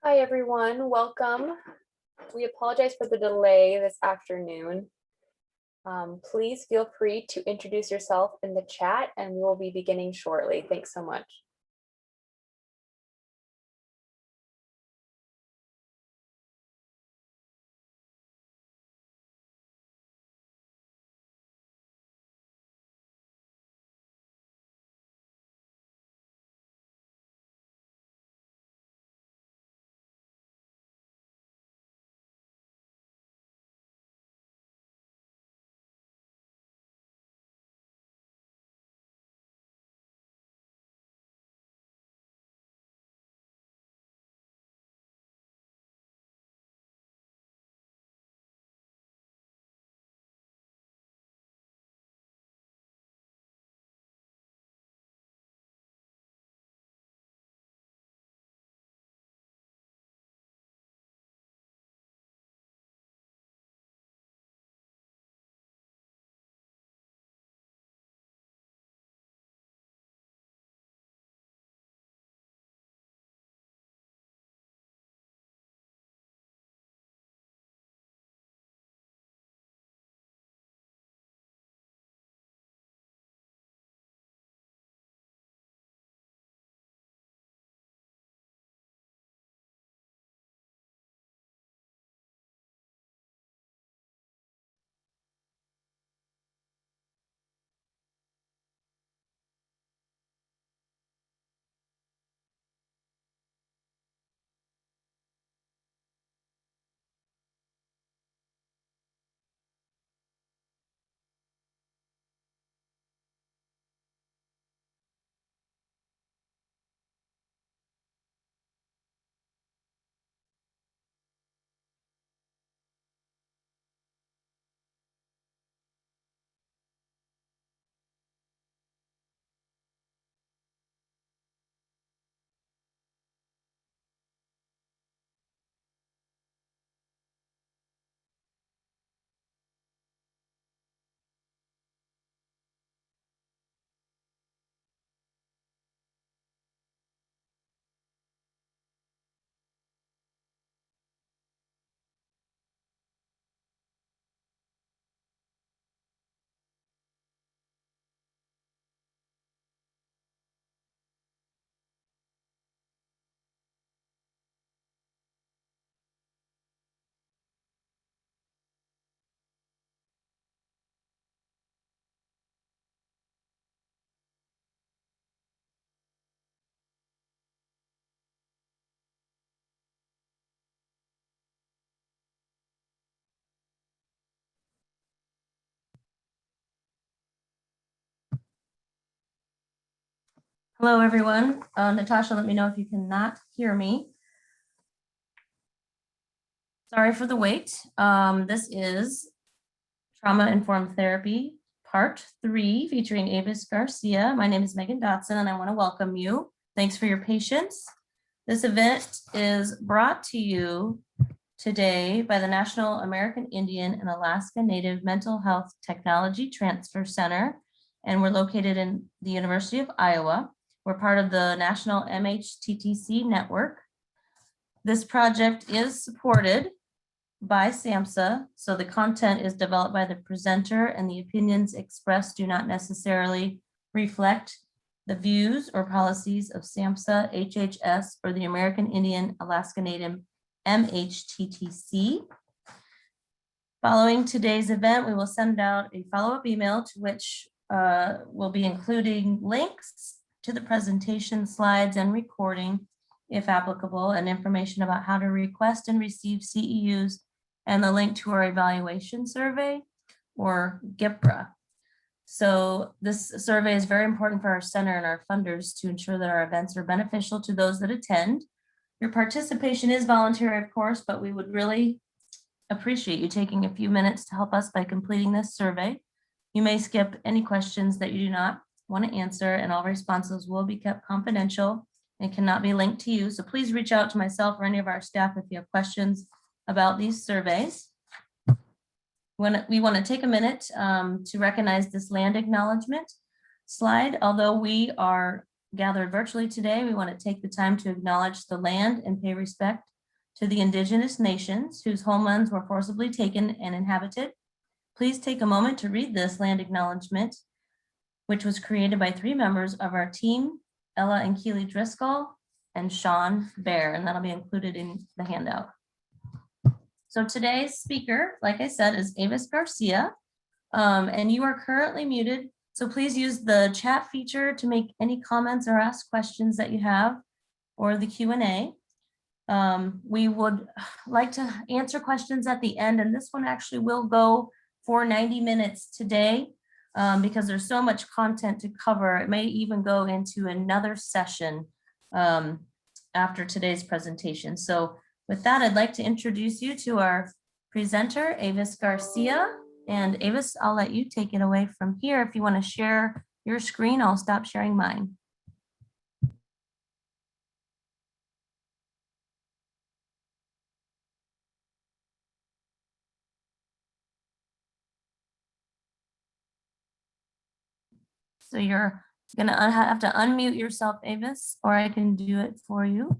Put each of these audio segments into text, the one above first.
Hi, everyone. Welcome. We apologize for the delay this afternoon. Please feel free to introduce yourself in the chat and we will be beginning shortly. Thanks so much. Hello, everyone. Natasha, let me know if you cannot hear me. Sorry for the wait. This is Trauma-Informed Therapy, Part 3, featuring Avis Garcia. My name is Megan Dotson, and I want to welcome you. Thanks for your patience. This event is brought to you today by the National American Indian and Alaska Native Mental Health Technology Transfer Center, and we're located in the University of Iowa. We're part of the National MHTTC network. This project is supported by SAMHSA, so the content is developed by the presenter and the opinions expressed do not necessarily reflect the views or policies of SAMHSA, HHS, or the American Indian Alaska Native MHTTC. Following today's event, we will send out a follow-up email to which we'll be including links to the presentation slides and recording, if applicable, and information about how to request and receive CEUs and the link to our evaluation survey or GIPRA. So this survey is very important for our center and our funders to ensure that our events are beneficial to those that attend. Your participation is voluntary, of course, but we would really appreciate you taking a few minutes to help us by completing this survey. You may skip any questions that you do not want to answer, and all responses will be kept confidential and cannot be linked to you. So please reach out to myself or any of our staff if you have questions about these surveys. We want to take a minute to recognize this land acknowledgement slide. Although we are gathered virtually today, we want to take the time to acknowledge the land and pay respect to the indigenous nations whose homelands were forcibly taken and inhabited. Please take a moment to read this land acknowledgement, which was created by 3 members of our team, Ella and Keely Driscoll and Sean Bear, and that'll be included in the handout. So today's speaker, like I said, is Avis Garcia, and you are currently muted. So please use the chat feature to make any comments or ask questions that you have, or the Q&A. We would like to answer questions at the end, and this one actually will go for 90 minutes today because there's so much content to cover. It may even go into another session after today's presentation. So with that, I'd like to introduce you to our presenter, Avis Garcia. And Avis, I'll let you take it away from here. If you want to share your screen, I'll stop sharing mine. So you're gonna have to unmute yourself, Avis, or I can do it for you.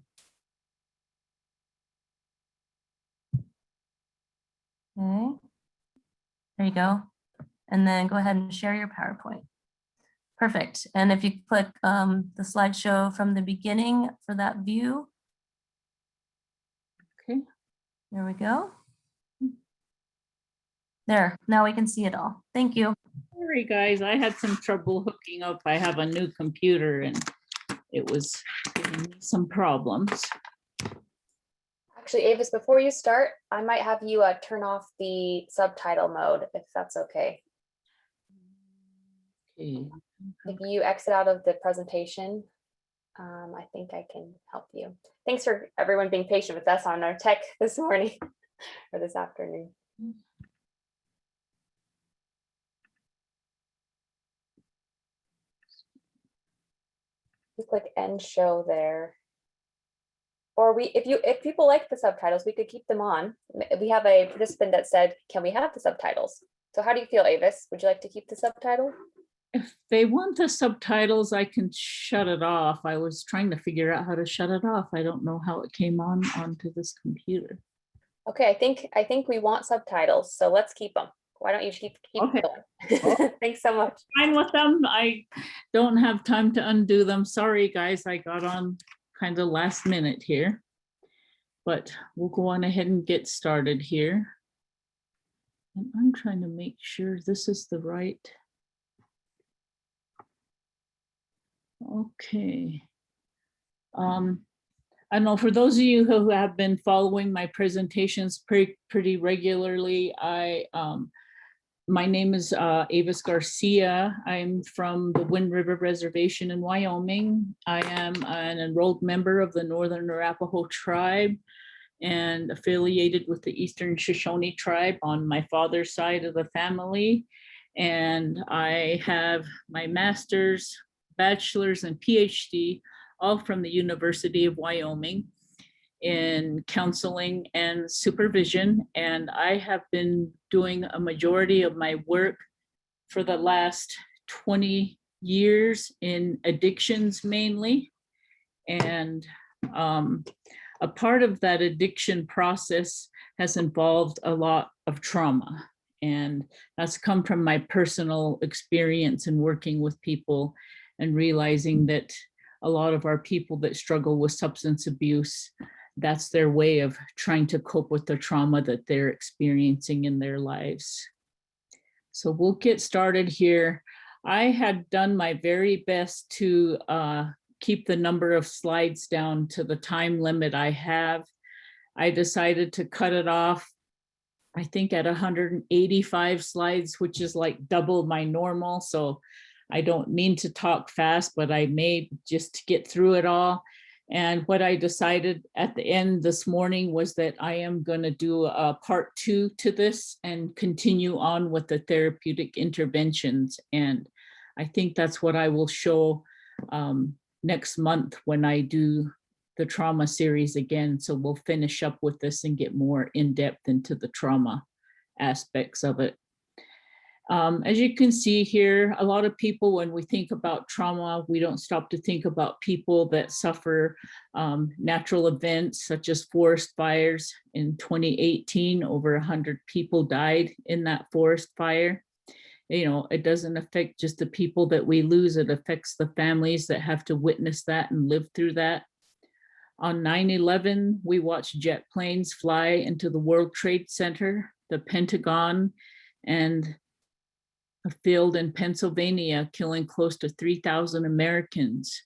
Okay, there you go. And then go ahead and share your PowerPoint. Perfect. And if you click the slideshow from the beginning for that view. Okay. There we go. There, now we can see it all. Thank you. Sorry, guys, I had some trouble hooking up. I have a new computer and it was giving me some problems. Actually, Avis, before you start, I might have you turn off the subtitle mode, if that's okay. Okay. If you exit out of the presentation, I think I can help you. Thanks for everyone being patient with us on our tech this morning or this afternoon. You click end show there. Or if people like the subtitles, we could keep them on. We have a participant that said, can we have the subtitles? So how do you feel, Avis? Would you like to keep the subtitle? If they want the subtitles, I can shut it off. I was trying to figure out how to shut it off. I don't know how it came onto this computer. Okay, I think we want subtitles, so let's keep them. Why don't you keep Okay. going? Thanks so much. Fine with them. I don't have time to undo them. Sorry, guys, I got on kind of last minute here, but we'll go on ahead and get started here. And I'm trying to make sure this is the right. Okay. I know for those of you who have been following my presentations pretty regularly, my name is Avis Garcia. I'm from the Wind River Reservation in Wyoming. I am an enrolled member of the Northern Arapaho tribe and affiliated with the Eastern Shoshone tribe on my father's side of the family. And I have my master's, bachelor's, and PhD, all from the University of Wyoming in counseling and supervision. And I have been doing a majority of my work for the last 20 years in addictions mainly. And a part of that addiction process has involved a lot of trauma. And that's come from my personal experience in working with people and realizing that a lot of our people that struggle with substance abuse, that's their way of trying to cope with the trauma that they're experiencing in their lives. So we'll get started here. I had done my very best to keep the number of slides down to the time limit I have. I decided to cut it off, I think at 185 slides, which is like double my normal. So I don't mean to talk fast, but I may just to get through it all. And what I decided at the end this morning was that I am going to do a part 2 to this and continue on with the therapeutic interventions. And I think that's what I will show next month when I do the trauma series again. So we'll finish up with this and get more in depth into the trauma aspects of it. As you can see here, a lot of people, when we think about trauma, we don't stop to think about people that suffer natural events such as forest fires. In 2018, over 100 people died in that forest fire. You know, it doesn't affect just the people that we lose, it affects the families that have to witness that and live through that. On 9/11, we watched jet planes fly into the World Trade Center, the Pentagon, and a field in Pennsylvania, killing close to 3,000 Americans.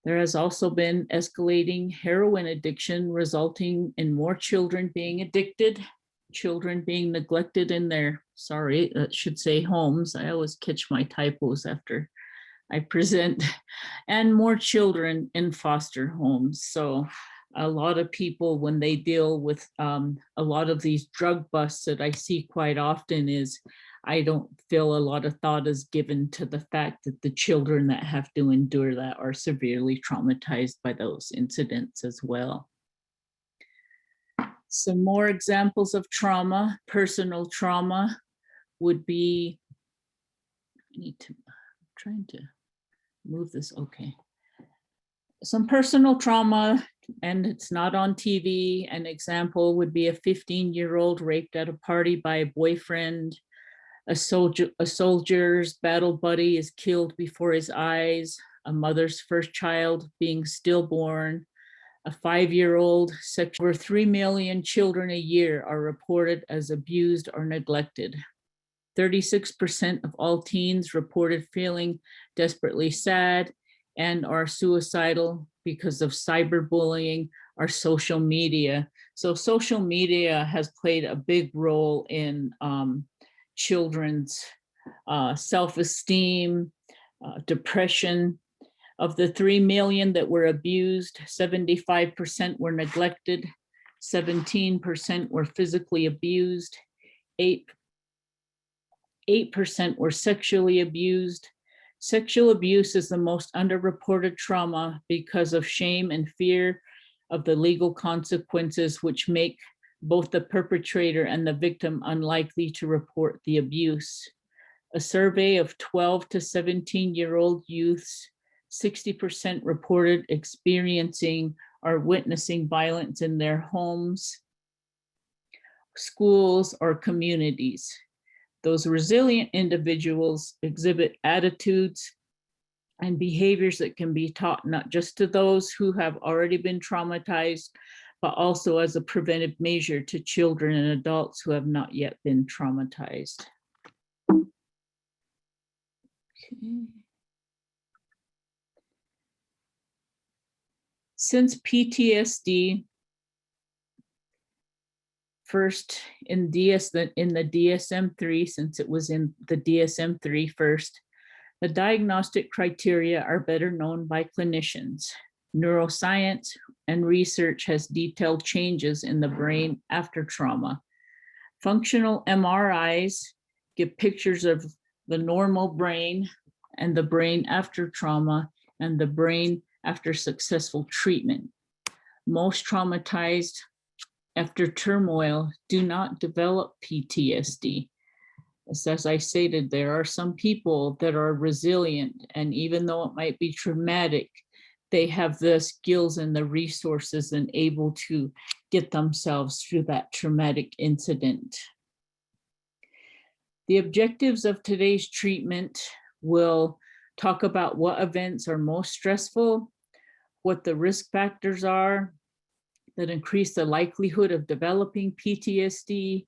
There has also been escalating heroin addiction, resulting in more children being addicted, children being neglected in their, sorry, that should say homes. I always catch my typos after I present, and more children in foster homes. So a lot of people, when they deal with a lot of these drug busts that I see quite often, is I don't feel a lot of thought is given to the fact that the children that have to endure that are severely traumatized by those incidents as well. Some more examples of trauma, personal trauma would be, I'm trying to move this, okay. Some personal trauma, and it's not on TV. An example would be a 15-year-old raped at a party by a boyfriend. A soldier's battle buddy is killed before his eyes. A mother's first child being stillborn. A 5-year-old. Over 3 million children a year are reported as abused or neglected. 36% of all teens reported feeling desperately sad and are suicidal because of cyberbullying or social media. So social media has played a big role in children's self-esteem, depression. Of the 3 million that were abused, 75% were neglected, 17% were physically abused, 8% were sexually abused. Sexual abuse is the most underreported trauma because of shame and fear of the legal consequences, which make both the perpetrator and the victim unlikely to report the abuse. A survey of 12 to 17-year-old youths, 60% reported experiencing or witnessing violence in their homes, schools, or communities. Those resilient individuals exhibit attitudes and behaviors that can be taught not just to those who have already been traumatized, but also as a preventive measure to children and adults who have not yet been traumatized. Okay. Since PTSD first in the DSM-3, since it was in the DSM-3 first, the diagnostic criteria are better known by clinicians. Neuroscience and research has detailed changes in the brain after trauma. Functional MRIs give pictures of the normal brain and the brain after trauma and the brain after successful treatment. Most traumatized after turmoil do not develop PTSD. As I stated, there are some people that are resilient, and even though it might be traumatic, they have the skills and the resources and able to get themselves through that traumatic incident. The objectives of today's treatment will talk about what events are most stressful, what the risk factors are that increase the likelihood of developing PTSD,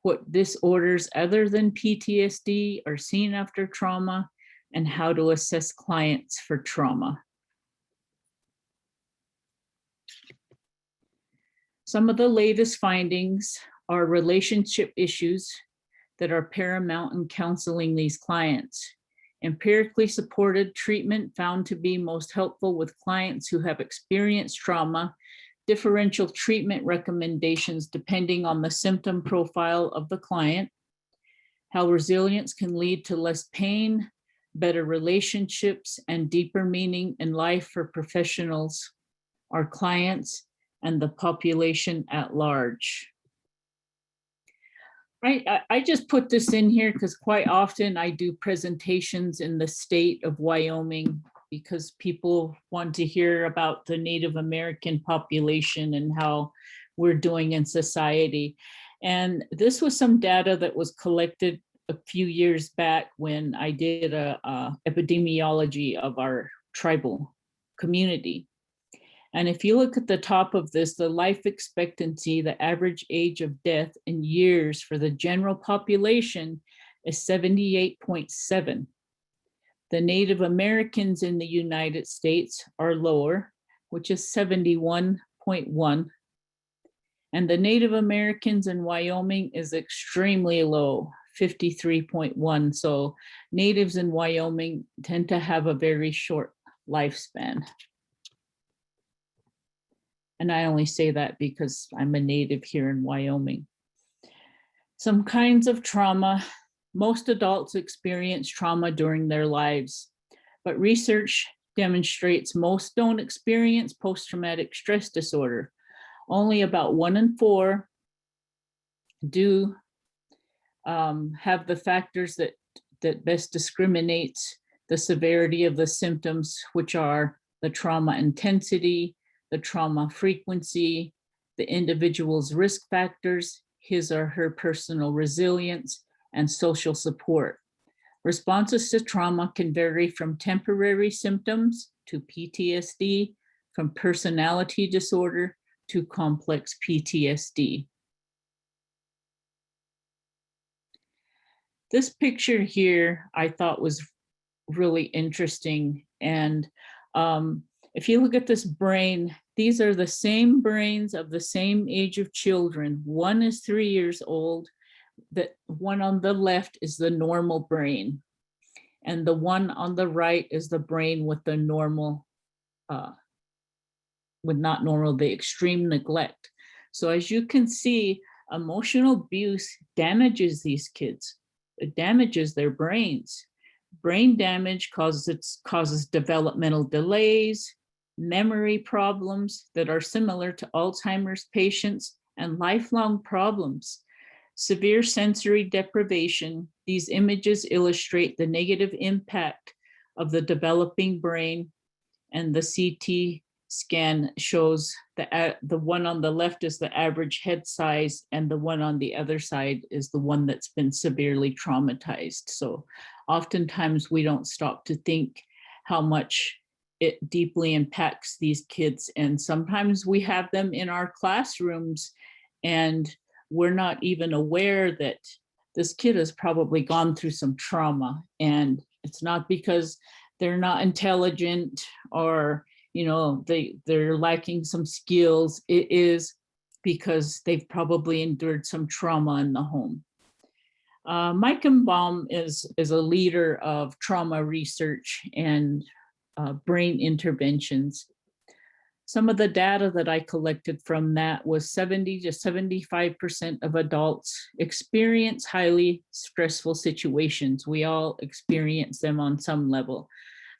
what disorders other than PTSD are seen after trauma, and how to assess clients for trauma. Some of the latest findings are relationship issues that are paramount in counseling these clients. Empirically supported treatment found to be most helpful with clients who have experienced trauma. Differential treatment recommendations depending on the symptom profile of the client. How resilience can lead to less pain, better relationships, and deeper meaning in life for professionals, our clients, and the population at large. I just put this in here because quite often I do presentations in the state of Wyoming because people want to hear about the Native American population and how we're doing in society. And this was some data that was collected a few years back when I did a epidemiology of our tribal community. And if you look at the top of this, the life expectancy, the average age of death in years for the general population is 78.7. The Native Americans in the United States are lower, which is 71.1. And the Native Americans in Wyoming is extremely low, 53.1. So natives in Wyoming tend to have a very short lifespan. And I only say that because I'm a native here in Wyoming. Some kinds of trauma. Most adults experience trauma during their lives, but research demonstrates most don't experience post-traumatic stress disorder. Only about 1 in 4 do have the factors that best discriminates the severity of the symptoms, which are the trauma intensity, the trauma frequency, the individual's risk factors, his or her personal resilience, and social support. Responses to trauma can vary from temporary symptoms to PTSD, from personality disorder to complex PTSD. This picture here I thought was really interesting. And if you look at this brain, these are the same brains of the same age of children. One is 3 years old. The one on the left is the normal brain. And the one on the right is the brain with the normal, the extreme neglect. So as you can see, emotional abuse damages these kids. It damages their brains. Brain damage causes developmental delays, memory problems that are similar to Alzheimer's patients, and lifelong problems. Severe sensory deprivation. These images illustrate the negative impact of the developing brain, and the CT scan shows the one on the left is the average head size, and the one on the other side is the one that's been severely traumatized. So oftentimes we don't stop to think how much it deeply impacts these kids. And sometimes we have them in our classrooms and we're not even aware that this kid has probably gone through some trauma. And it's not because they're not intelligent or they're lacking some skills. It is because they've probably endured some trauma in the home. Mike Baum is a leader of trauma research and brain interventions. Some of the data that I collected from that was 70 to 75% of adults experience highly stressful situations. We all experience them on some level.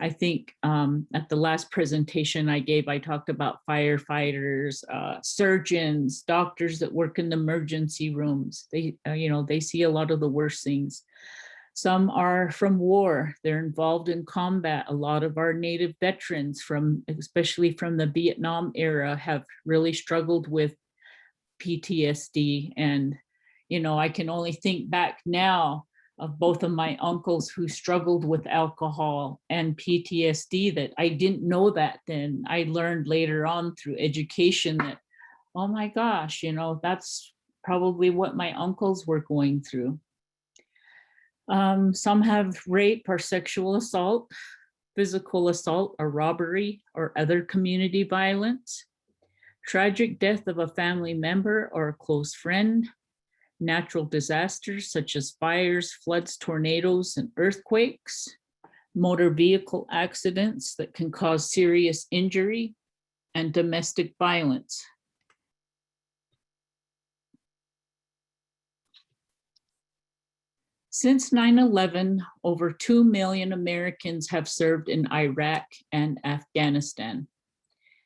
I think at the last presentation I gave, I talked about firefighters, surgeons, doctors that work in the emergency rooms. They see a lot of the worst things. Some are from war. They're involved in combat. A lot of our Native veterans, especially from the Vietnam era, have really struggled with PTSD. And, I can only think back now of both of my uncles who struggled with alcohol and PTSD that I didn't know that then. I learned later on through education that, oh my gosh, that's probably what my uncles were going through. Some have rape or sexual assault, physical assault or robbery or other community violence, tragic death of a family member or a close friend, natural disasters such as fires, floods, tornadoes, and earthquakes, motor vehicle accidents that can cause serious injury, and domestic violence. Since 9/11, over 2 million Americans have served in Iraq and Afghanistan.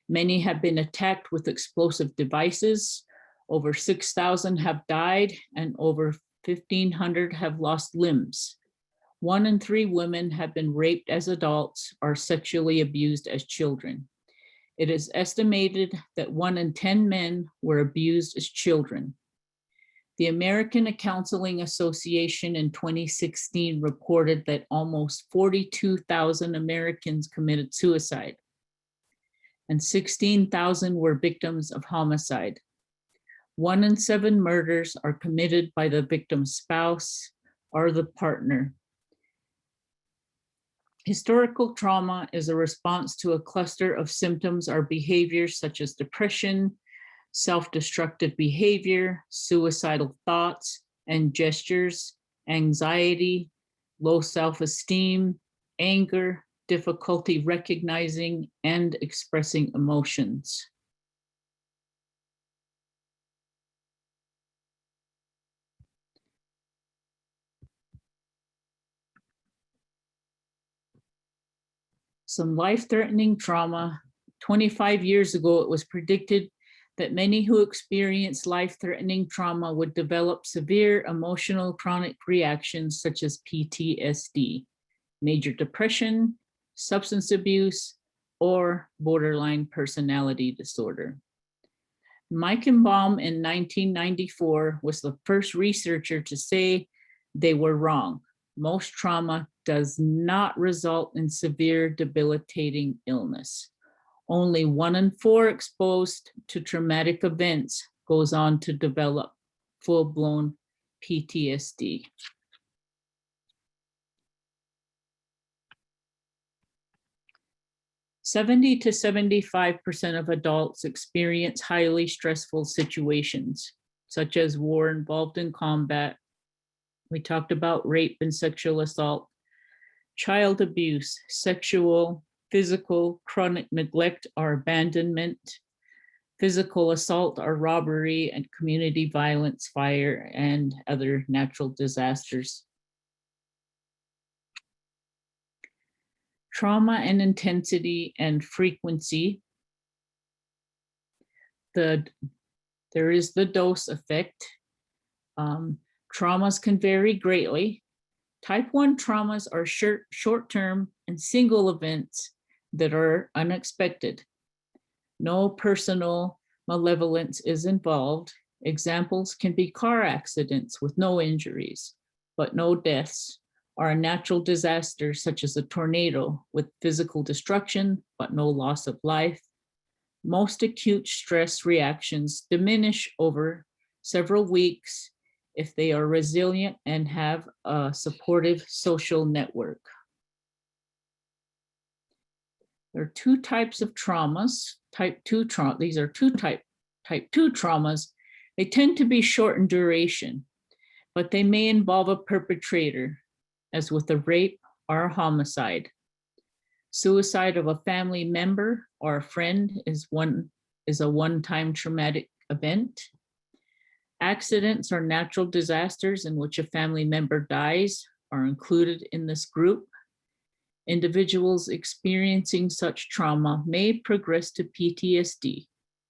Many have been attacked with explosive devices. Over 6,000 have died, and over 1,500 have lost limbs. 1 in 3 women have been raped as adults or sexually abused as children. It is estimated that 1 in 10 men were abused as children. The American Counseling Association in 2016 reported that almost 42,000 Americans committed suicide, and 16,000 were victims of homicide. 1 in 7 murders are committed by the victim's spouse or the partner. Historical trauma is a response to a cluster of symptoms or behaviors such as depression, self-destructive behavior, suicidal thoughts and gestures, anxiety, low self-esteem, anger, difficulty recognizing and expressing emotions. Some life-threatening trauma. 25 years ago, it was predicted that many who experienced life-threatening trauma would develop severe emotional chronic reactions such as PTSD, major depression, substance abuse, or borderline personality disorder. Meichenbaum in 1994 was the first researcher to say they were wrong. Most trauma does not result in severe debilitating illness. Only 1 in 4 exposed to traumatic events goes on to develop full-blown PTSD. "70 to 75% of adults experience highly stressful situations, such as war involved in combat. We talked about rape and sexual assault, child abuse, sexual, physical, chronic neglect or abandonment, physical assault or robbery, and community violence, fire, and other natural disasters. Trauma and intensity and frequency. There is the dose effect. Traumas can vary greatly. Type 1 traumas are short-term and single events that are unexpected. No personal malevolence is involved. Examples can be car accidents with no injuries, but no deaths, or a natural disaster such as a tornado with physical destruction, but no loss of life. Most acute stress reactions diminish over several weeks if they are resilient and have a supportive social network. There are 2 types of traumas. Type 2 trauma, these are type 2 traumas. They tend to be short in duration, but they may involve a perpetrator, as with a rape or a homicide. Suicide of a family member or a friend is a one-time traumatic event. Accidents or natural disasters in which a family member dies are included in this group. Individuals experiencing such trauma may progress to PTSD,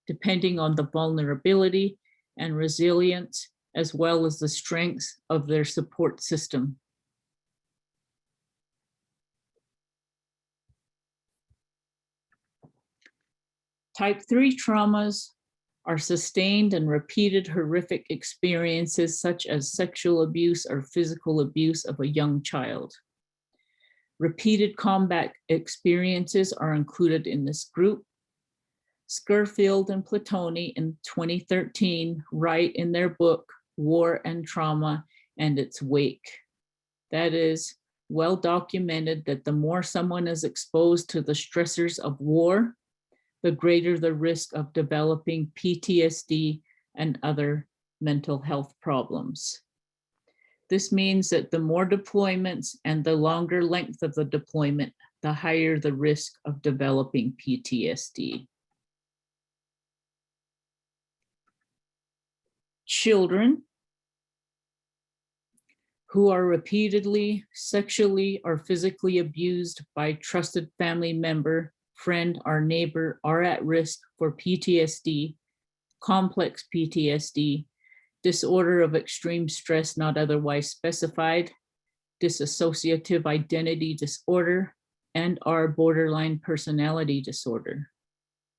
depending on the vulnerability and resilience, as well as the strengths of their support system. Type 3 traumas are sustained and repeated horrific experiences such as sexual abuse or physical abuse of a young child. Repeated combat experiences are included in this group. Scurfield and Platoni in 2013 write in their book, War and Trauma and Its Wake. That is well documented that the more someone is exposed to the stressors of war, the greater the risk of developing PTSD and other mental health problems. This means that the more deployments and the longer length of the deployment, the higher the risk of developing PTSD. Children who are repeatedly sexually or physically abused by a trusted family member, friend, or neighbor are at risk for PTSD, complex PTSD, disorder of extreme stress not otherwise specified, dissociative identity disorder, and or borderline personality disorder.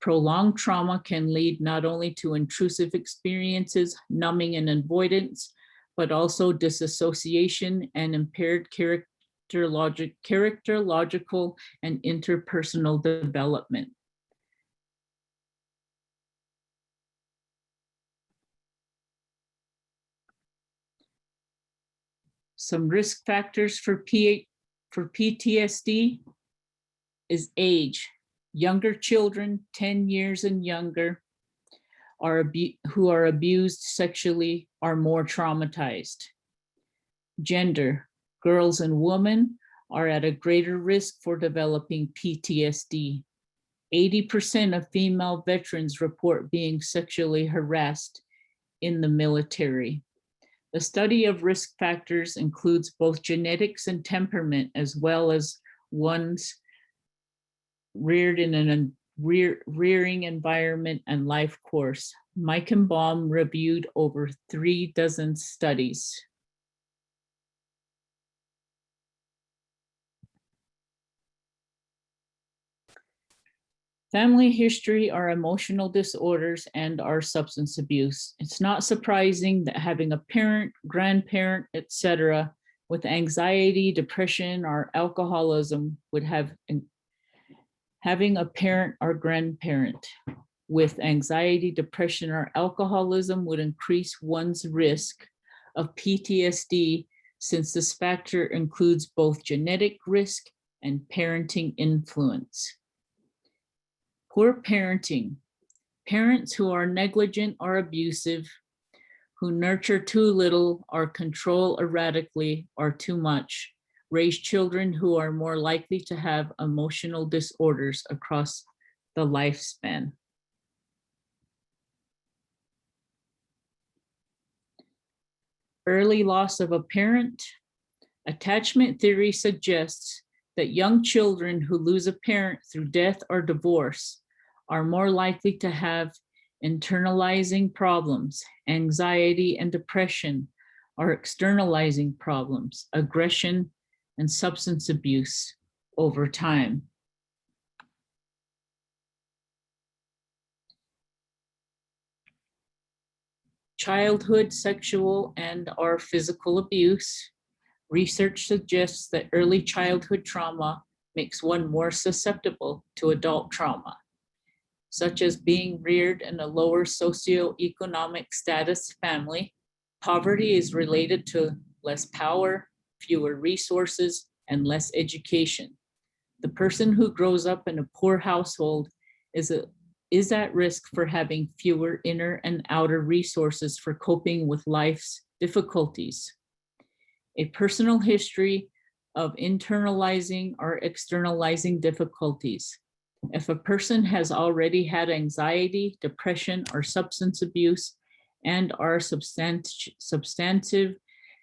Prolonged trauma can lead not only to intrusive experiences, numbing and avoidance, but also disassociation and impaired characterological and interpersonal development. Some risk factors for PTSD is age. Younger children, 10 years and younger, who are abused sexually are more traumatized. Gender, girls and women are at a greater risk for developing PTSD. 80% of female veterans report being sexually harassed in the military. The study of risk factors includes both genetics and temperament, as well as one's reared in a rearing environment and life course. Mike and Baum reviewed over 36 studies. Family history are emotional disorders and are substance abuse. It's not surprising that having a parent, grandparent, etc., with anxiety, depression, or alcoholism would having a parent or grandparent with anxiety, depression, or alcoholism would increase one's risk of PTSD, since this factor includes both genetic risk and parenting influence. Poor parenting. Parents who are negligent or abusive, who nurture too little or control erratically or too much, raise children who are more likely to have emotional disorders across the lifespan. Early loss of a parent. Attachment theory suggests that young children who lose a parent through death or divorce are more likely to have internalizing problems, anxiety and depression, or externalizing problems, aggression, and substance abuse over time. Childhood sexual and/or physical abuse. Research suggests that early childhood trauma makes one more susceptible to adult trauma, such as being reared in a lower socioeconomic status family. Poverty is related to less power, fewer resources, and less education. The person who grows up in a poor household is at risk for having fewer inner and outer resources for coping with life's difficulties. A personal history of internalizing or externalizing difficulties. If a person has already had anxiety, depression, or substance abuse, and or substantive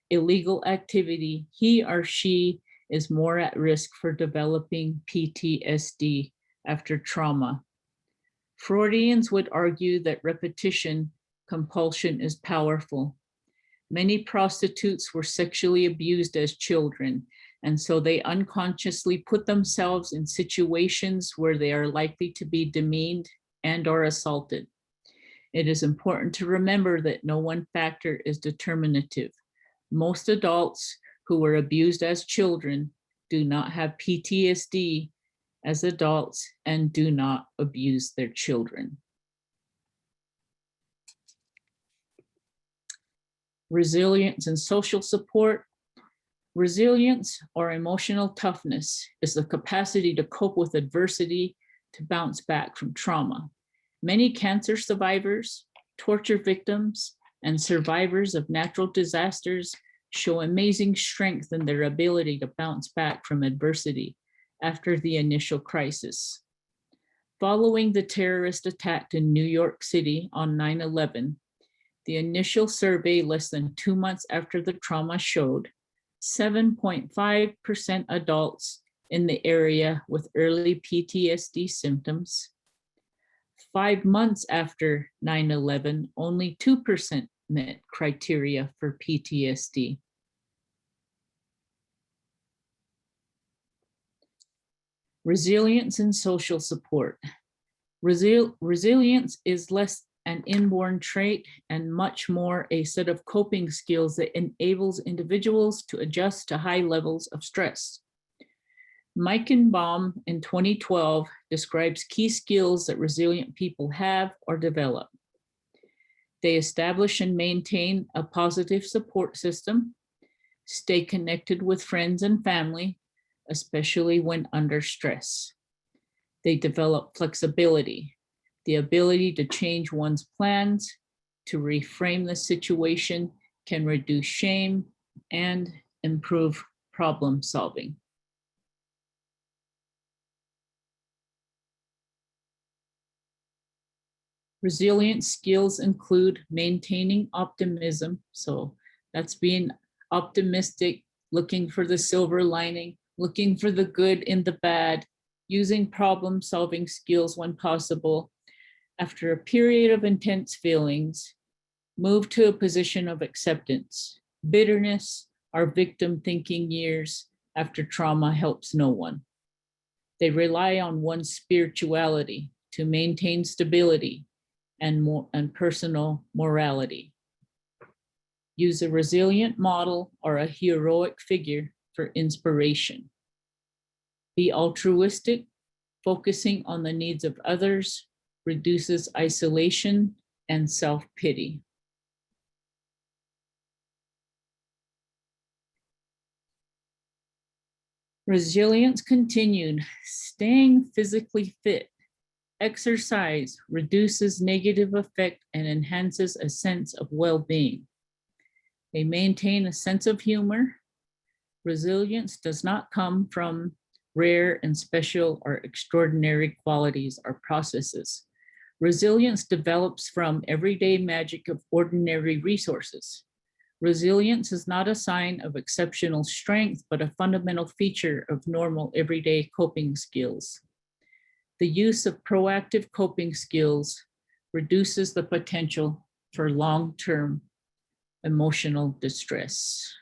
illegal activity, he or she is more at risk for developing PTSD after trauma. Freudians would argue that repetition compulsion is powerful. Many prostitutes were sexually abused as children, and so they unconsciously put themselves in situations where they are likely to be demeaned and or assaulted. It is important to remember that no one factor is determinative. Most adults who were abused as children do not have PTSD as adults and do not abuse their children. Resilience and social support. Resilience or emotional toughness is the capacity to cope with adversity, to bounce back from trauma. Many cancer survivors, torture victims, and survivors of natural disasters show amazing strength in their ability to bounce back from adversity after the initial crisis. Following the terrorist attack in New York City on 9/11, the initial survey less than 2 months after the trauma showed 7.5% adults in the area with early PTSD symptoms. 5 months after 9/11, only 2% development criteria for PTSD. Resilience and social support. Resilience is less an inborn trait and much more a set of coping skills that enables individuals to adjust to high levels of stress. Meichenbaum in 2012 describes key skills that resilient people have or develop. They establish and maintain a positive support system, stay connected with friends and family, especially when under stress. They develop flexibility, the ability to change one's plans, to reframe the situation, can reduce shame, and improve problem solving. Resilient skills include maintaining optimism. So that's being optimistic, looking for the silver lining, looking for the good in the bad, using problem-solving skills when possible. After a period of intense feelings, move to a position of acceptance. Bitterness, our victim thinking years after trauma helps no one. They rely on one's spirituality to maintain stability and personal morality. Use a resilient model or a heroic figure for inspiration. Be altruistic, focusing on the needs of others, reduces isolation and self-pity. Resilience continued, staying physically fit. Exercise reduces negative effect and enhances a sense of well-being. They maintain a sense of humor. Resilience does not come from rare and special or extraordinary qualities or processes. Resilience develops from everyday magic of ordinary resources. Resilience is not a sign of exceptional strength, but a fundamental feature of normal everyday coping skills. The use of proactive coping skills reduces the potential for long-term emotional distress.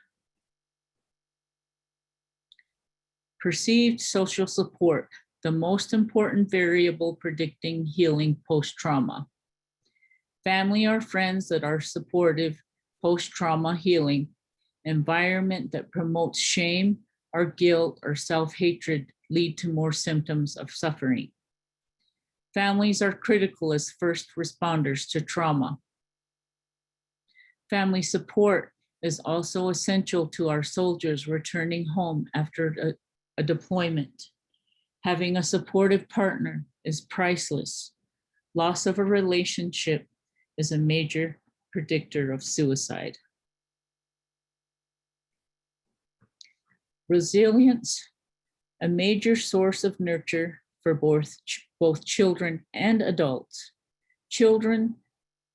Perceived social support, the most important variable predicting healing post-trauma. Family or friends that are supportive post-trauma healing, environment that promotes shame or guilt or self-hatred lead to more symptoms of suffering. Families are critical as first responders to trauma. Family support is also essential to our soldiers returning home after a deployment. Having a supportive partner is priceless. Loss of a relationship is a major predictor of suicide. Resilience, a major source of nurture for both children and adults. Children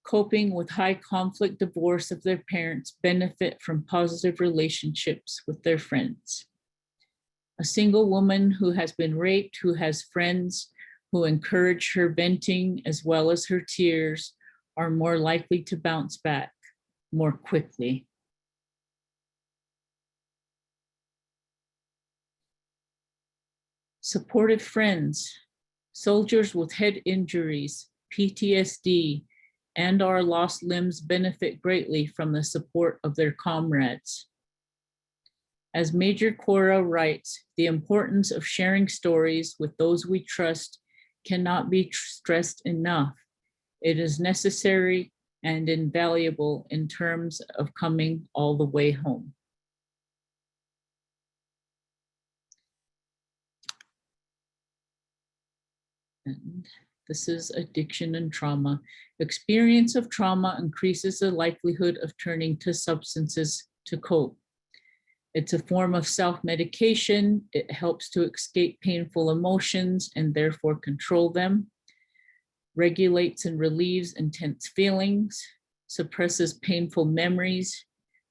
coping with high conflict divorce of their parents benefit from positive relationships with their friends. A single woman who has been raped, who has friends who encourage her venting as well as her tears, are more likely to bounce back more quickly. Supportive friends, soldiers with head injuries, PTSD, and/or lost limbs benefit greatly from the support of their comrades. As Major Cora writes, the importance of sharing stories with those we trust cannot be stressed enough. It is necessary and invaluable in terms of coming all the way home. And this is addiction and trauma. Experience of trauma increases the likelihood of turning to substances to cope. It's a form of self-medication. It helps to escape painful emotions and therefore control them. Regulates and relieves intense feelings, suppresses painful memories,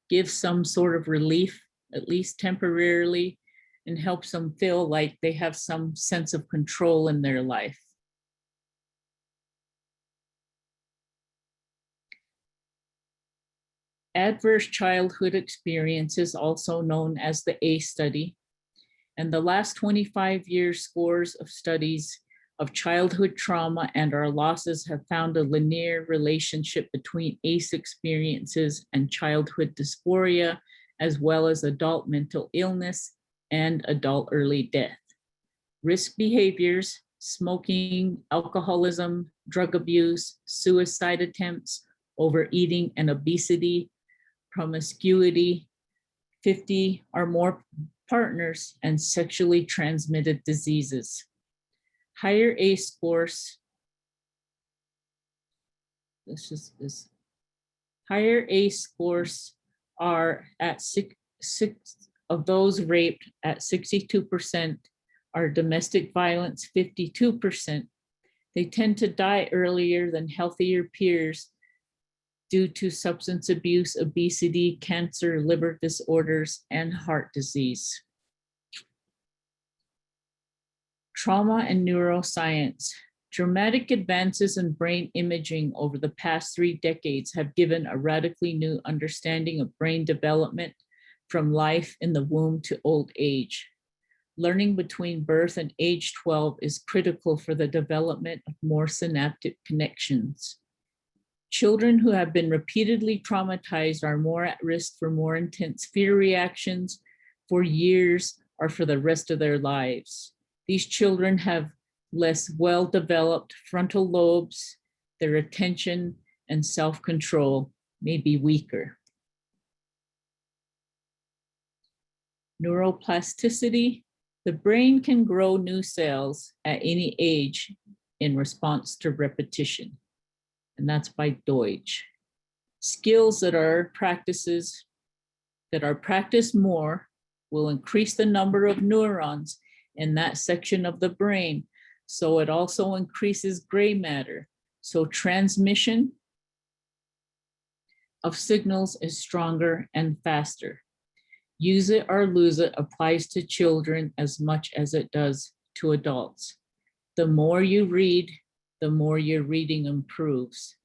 gives some sort of relief, at least temporarily, and helps them feel like they have some sense of control in their life. Adverse childhood experiences, also known as the A study, and the last 25 years scores of studies of childhood trauma and our losses have found a linear relationship between ACE experiences and childhood dysphoria, as well as adult mental illness and adult early death. Risk behaviors, smoking, alcoholism, drug abuse, suicide attempts, overeating and obesity, promiscuity, 50 or more partners, and sexually transmitted diseases. Higher ACE scores, higher ACE scores are at six of those raped at 62%, are domestic violence 52%. They tend to die earlier than healthier peers due to substance abuse, obesity, cancer, liver disorders, and heart disease. Trauma and neuroscience. Dramatic advances in brain imaging over the past 3 decades have given a radically new understanding of brain development from life in the womb to old age. Learning between birth and age 12 is critical for the development of more synaptic connections. Children who have been repeatedly traumatized are more at risk for more intense fear reactions for years or for the rest of their lives. These children have less well-developed frontal lobes. Their attention and self-control may be weaker. Neuroplasticity. The brain can grow new cells at any age in response to repetition. And that's by Deutsch. Skills that are practiced more will increase the number of neurons in that section of the brain. So it also increases gray matter. So transmission of signals is stronger and faster. Use it or lose it applies to children as much as it does to adults. The more you read, the more your reading improves.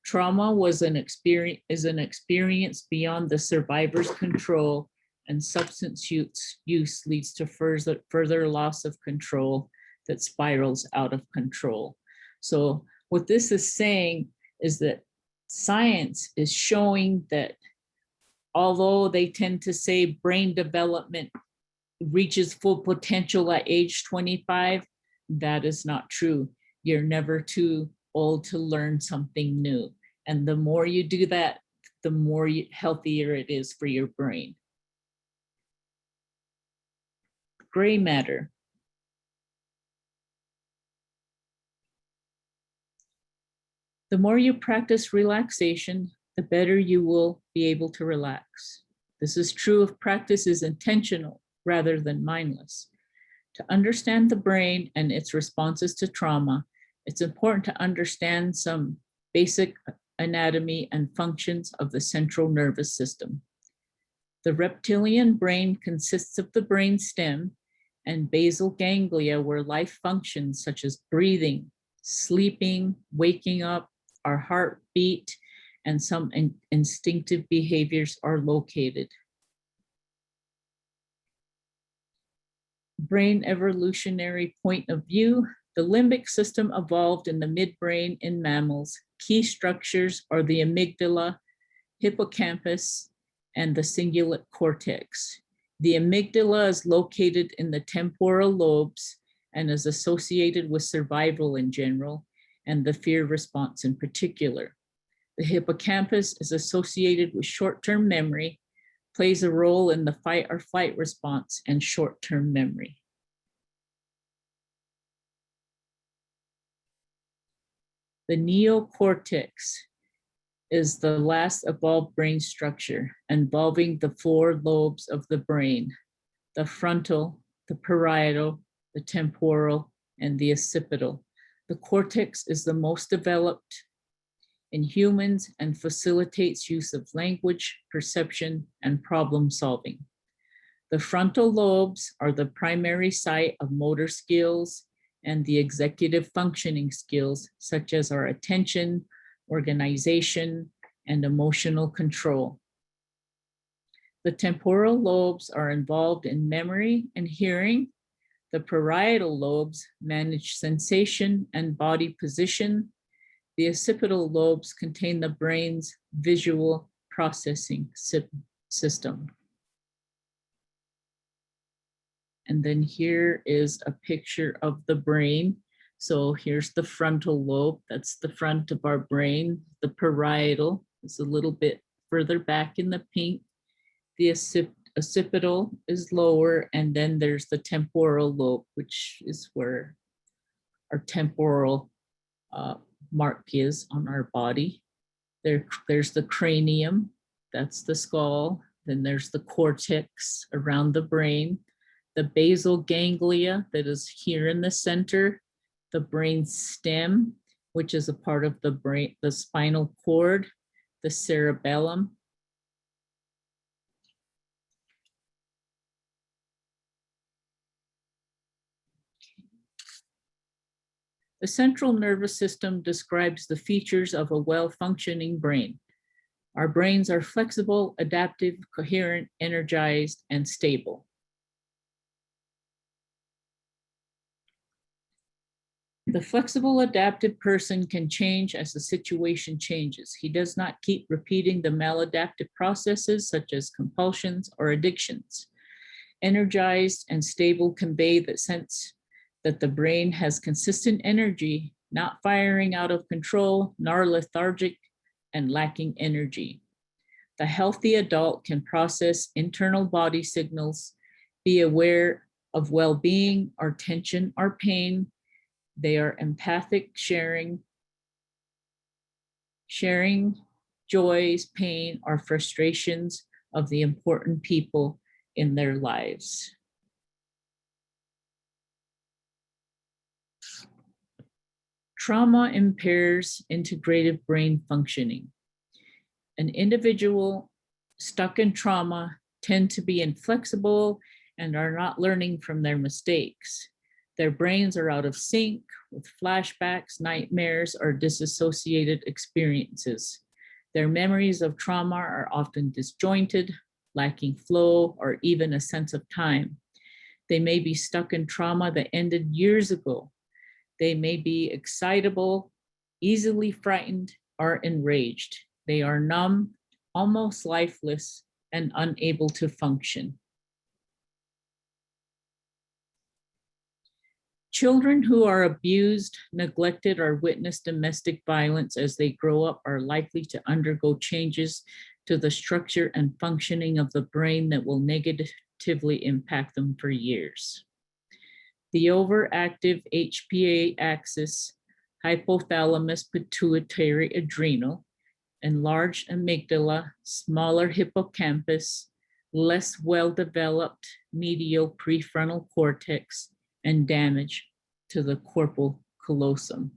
Trauma is an experience beyond the survivor's control, and substance use leads to further loss of control that spirals out of control. So what this is saying is that science is showing that although they tend to say brain development reaches full potential at age 25, that is not true. You're never too old to learn something new. And the more you do that, the more healthier it is for your brain. Gray matter. The more you practice relaxation, the better you will be able to relax. This is true if practice is intentional rather than mindless. To understand the brain and its responses to trauma, it's important to understand some basic anatomy and functions of the central nervous system. The reptilian brain consists of the brain stem and basal ganglia, where life functions such as breathing, sleeping, waking up, our heartbeat, and some instinctive behaviors are located. Brain evolutionary point of view. The limbic system evolved in the midbrain in mammals. Key structures are the amygdala, hippocampus, and the cingulate cortex. The amygdala is located in the temporal lobes and is associated with survival in general and the fear response in particular. The hippocampus is associated with short-term memory, plays a role in the fight or flight response and short-term memory. The neocortex is the last evolved brain structure involving the 4 lobes of the brain: the frontal, the parietal, the temporal, and the occipital. The cortex is the most developed in humans and facilitates use of language, perception, and problem solving. The frontal lobes are the primary site of motor skills and the executive functioning skills, such as our attention, organization, and emotional control. The temporal lobes are involved in memory and hearing. The parietal lobes manage sensation and body position. The occipital lobes contain the brain's visual processing system. And then here is a picture of the brain. So here's the frontal lobe, that's the front of our brain. The parietal is a little bit further back in the pink. The occipital is lower, and then there's the temporal lobe, which is where our temporal mark is on our body. There's the cranium, that's the skull. Then there's the cortex around the brain, the basal ganglia that is here in the center, the brain stem, which is a part of the brain, the spinal cord, the cerebellum. The central nervous system describes the features of a well-functioning brain. Our brains are flexible, adaptive, coherent, energized, and stable. The flexible, adaptive person can change as the situation changes. He does not keep repeating the maladaptive processes such as compulsions or addictions. Energized and stable convey the sense that the brain has consistent energy, not firing out of control, nor lethargic and lacking energy. The healthy adult can process internal body signals, be aware of well-being or tension or pain. They are empathic, sharing joys, pain, or frustrations of the important people in their lives. Trauma impairs integrative brain functioning. An individual stuck in trauma tend to be inflexible and are not learning from their mistakes. Their brains are out of sync with flashbacks, nightmares, or disassociated experiences. Their memories of trauma are often disjointed, lacking flow, or even a sense of time. They may be stuck in trauma that ended years ago. They may be excitable, easily frightened, or enraged. They are numb, almost lifeless, and unable to function. Children who are abused, neglected, or witness domestic violence as they grow up are likely to undergo changes to the structure and functioning of the brain that will negatively impact them for years. The overactive HPA axis, hypothalamus pituitary adrenal, enlarged amygdala, smaller hippocampus, less well-developed medial prefrontal cortex, and damage to the corpus callosum.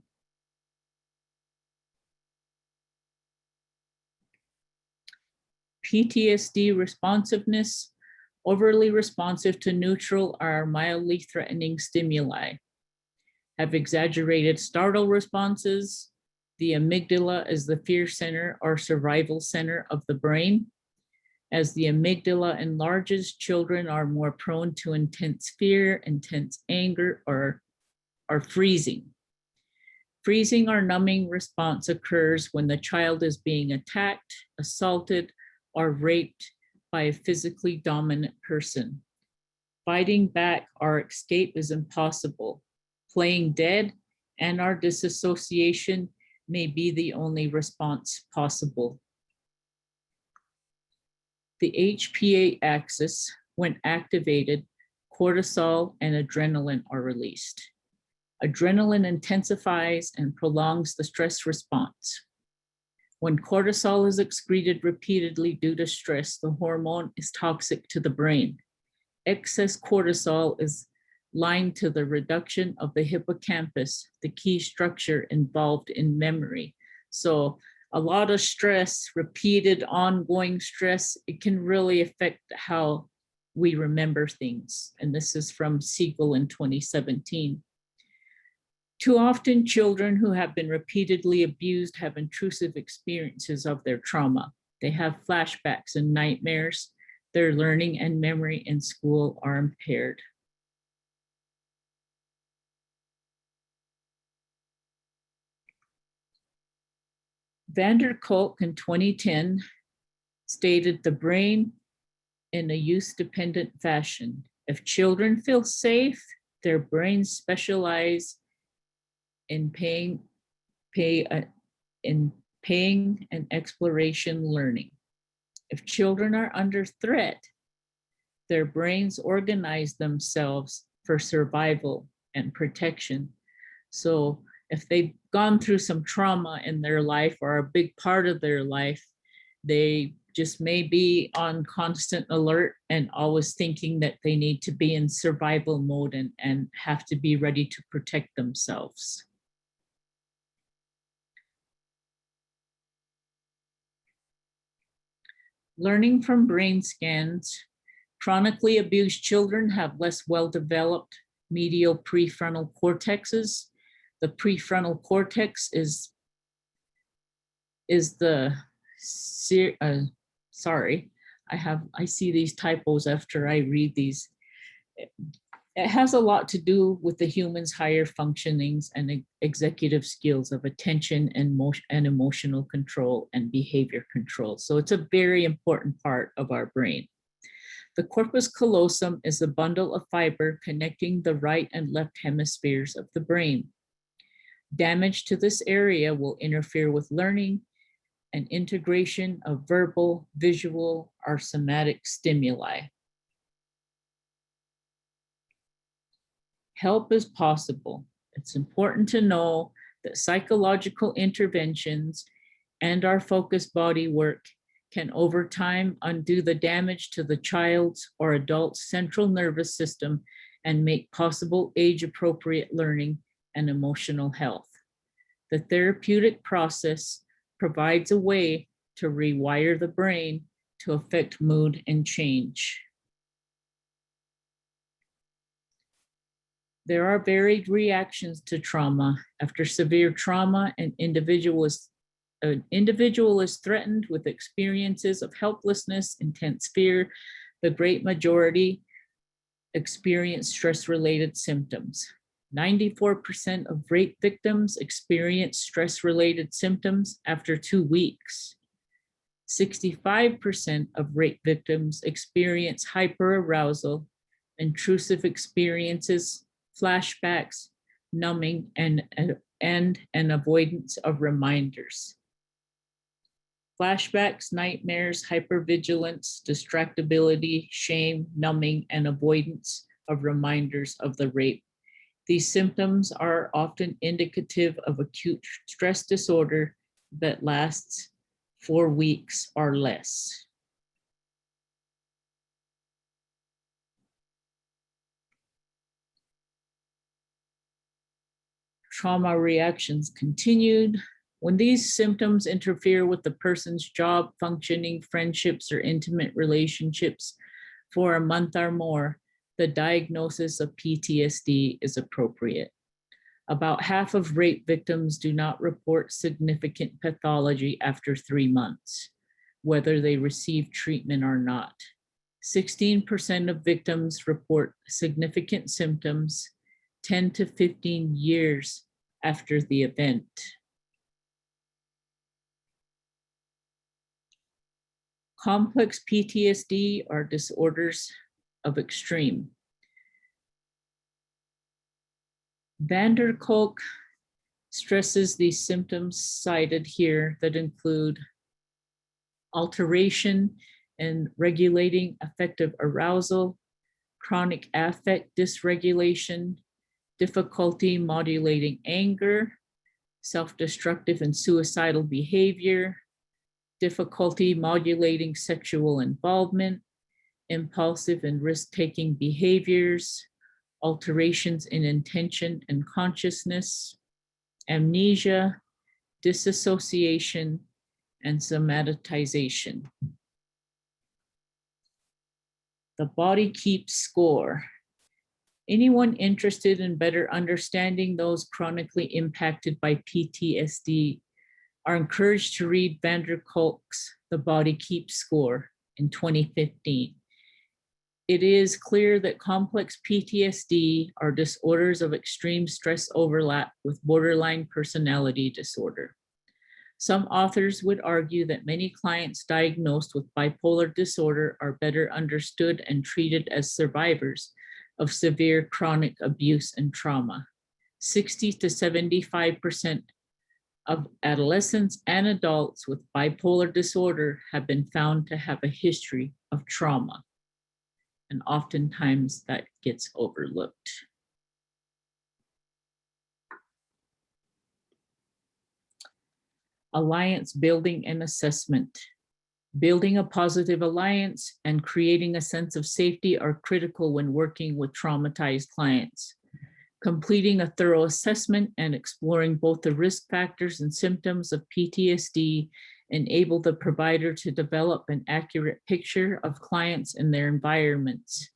PTSD responsiveness, overly responsive to neutral or mildly threatening stimuli. Have exaggerated startle responses. The amygdala is the fear center or survival center of the brain. As the amygdala enlarges, children are more prone to intense fear, intense anger, or freezing. Freezing or numbing response occurs when the child is being attacked, assaulted, or raped by a physically dominant person. Fighting back or escape is impossible. Playing dead and our disassociation may be the only response possible. The HPA axis, when activated, cortisol and adrenaline are released. Adrenaline intensifies and prolongs the stress response. When cortisol is excreted repeatedly due to stress, the hormone is toxic to the brain. Excess cortisol is linked to the reduction of the hippocampus, the key structure involved in memory. So a lot of stress, repeated ongoing stress, it can really affect how we remember things. And this is from Siegel in 2017. Too often, children who have been repeatedly abused have intrusive experiences of their trauma. They have flashbacks and nightmares. Their learning and memory in school are impaired. Van der Kolk in 2010 stated the brain in a use-dependent fashion. If children feel safe, their brains specialize in paying and exploration learning. If children are under threat, their brains organize themselves for survival and protection. So if they've gone through some trauma in their life or a big part of their life, they just may be on constant alert and always thinking that they need to be in survival mode and have to be ready to protect themselves. Learning from brain scans, chronically abused children have less well-developed medial prefrontal cortexes. The prefrontal cortex is the, sorry, I see these typos after I read these. It has a lot to do with the human's higher functionings and executive skills of attention and emotional control and behavior control. So it's a very important part of our brain. The corpus callosum is a bundle of fiber connecting the right and left hemispheres of the brain. Damage to this area will interfere with learning and integration of verbal, visual, or somatic stimuli. Help is possible. It's important to know that psychological interventions and our focused body work can over time undo the damage to the child's or adult's central nervous system and make possible age-appropriate learning and emotional health. The therapeutic process provides a way to rewire the brain to affect mood and change. There are varied reactions to trauma. After severe trauma, an individual is threatened with experiences of helplessness, intense fear. The great majority experience stress-related symptoms. 94% of rape victims experience stress-related symptoms after 2 weeks. 65% of rape victims experience hyperarousal, intrusive experiences, flashbacks, numbing, and an avoidance of reminders. Flashbacks, nightmares, hypervigilance, distractibility, shame, numbing, and avoidance of reminders of the rape. These symptoms are often indicative of acute stress disorder that lasts 4 weeks or less. Trauma reactions continued. When these symptoms interfere with the person's job, functioning, friendships, or intimate relationships for a month or more, the diagnosis of PTSD is appropriate. About half of rape victims do not report significant pathology after 3 months, whether they receive treatment or not. 16% of victims report significant symptoms 10 to 15 years after the event. Complex PTSD are disorders of extreme. Van der Kolk stresses these symptoms cited here that include alteration in regulating affective arousal, chronic affect dysregulation, difficulty modulating anger, self-destructive and suicidal behavior, difficulty modulating sexual involvement, impulsive and risk-taking behaviors, alterations in intention and consciousness, amnesia, disassociation, and somatization. The body keeps score. Anyone interested in better understanding those chronically impacted by PTSD are encouraged to read Van der Kolk's The Body Keeps Score in 2015. It is clear that complex PTSD are disorders of extreme stress overlap with borderline personality disorder. Some authors would argue that many clients diagnosed with bipolar disorder are better understood and treated as survivors of severe chronic abuse and trauma. 60 to 75% of adolescents and adults with bipolar disorder have been found to have a history of trauma. And oftentimes that gets overlooked. Alliance building and assessment. Building a positive alliance and creating a sense of safety are critical when working with traumatized clients. Completing a thorough assessment and exploring both the risk factors and symptoms of PTSD enable the provider to develop an accurate picture of clients and their environments.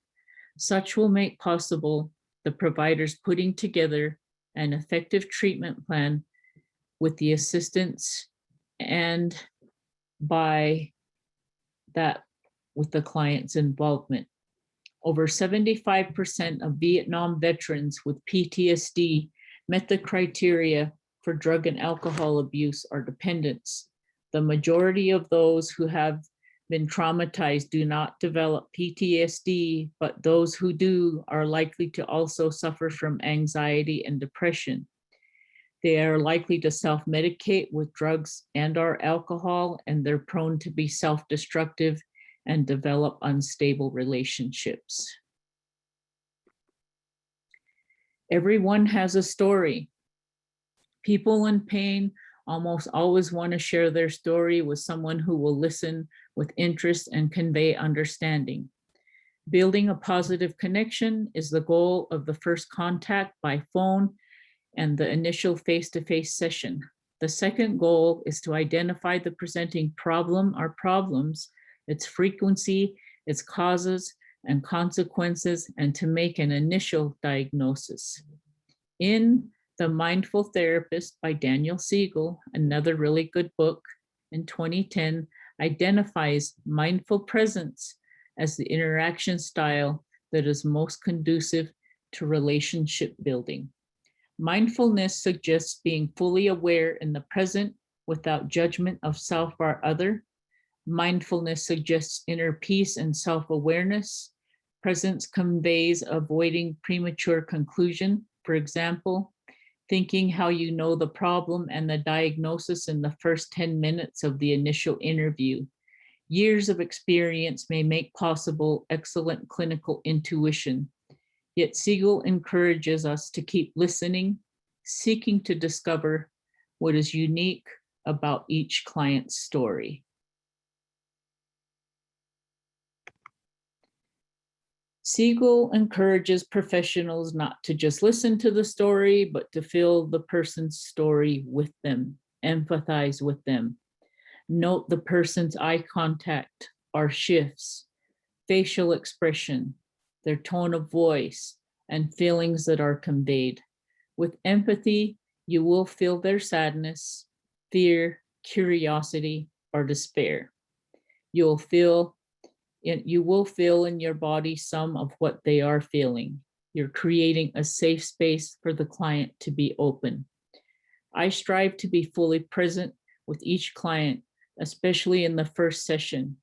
Such will make possible the providers putting together an effective treatment plan with the assistance and by that with the client's involvement. Over 75% of Vietnam veterans with PTSD met the criteria for drug and alcohol abuse or dependence. The majority of those who have been traumatized do not develop PTSD, but those who do are likely to also suffer from anxiety and depression. They are likely to self-medicate with drugs and/or alcohol, and they're prone to be self-destructive and develop unstable relationships. Everyone has a story. People in pain almost always want to share their story with someone who will listen with interest and convey understanding. Building a positive connection is the goal of the first contact by phone and the initial face-to-face session. The second goal is to identify the presenting problem or problems, its frequency, its causes and consequences, and to make an initial diagnosis. In The Mindful Therapist by Daniel Siegel, another really good book in 2010, identifies mindful presence as the interaction style that is most conducive to relationship building. Mindfulness suggests being fully aware in the present without judgment of self or other. Mindfulness suggests inner peace and self-awareness. Presence conveys avoiding premature conclusion. For example, thinking how you know the problem and the diagnosis in the first 10 minutes of the initial interview. Years of experience may make possible excellent clinical intuition. Yet Siegel encourages us to keep listening, seeking to discover what is unique about each client's story. Siegel encourages professionals not to just listen to the story, but to feel the person's story with them, empathize with them. Note the person's eye contact or shifts, facial expression, their tone of voice, and feelings that are conveyed. With empathy, you will feel their sadness, fear, curiosity, or despair. You will feel in your body some of what they are feeling. You're creating a safe space for the client to be open. I strive to be fully present with each client, especially in the first session.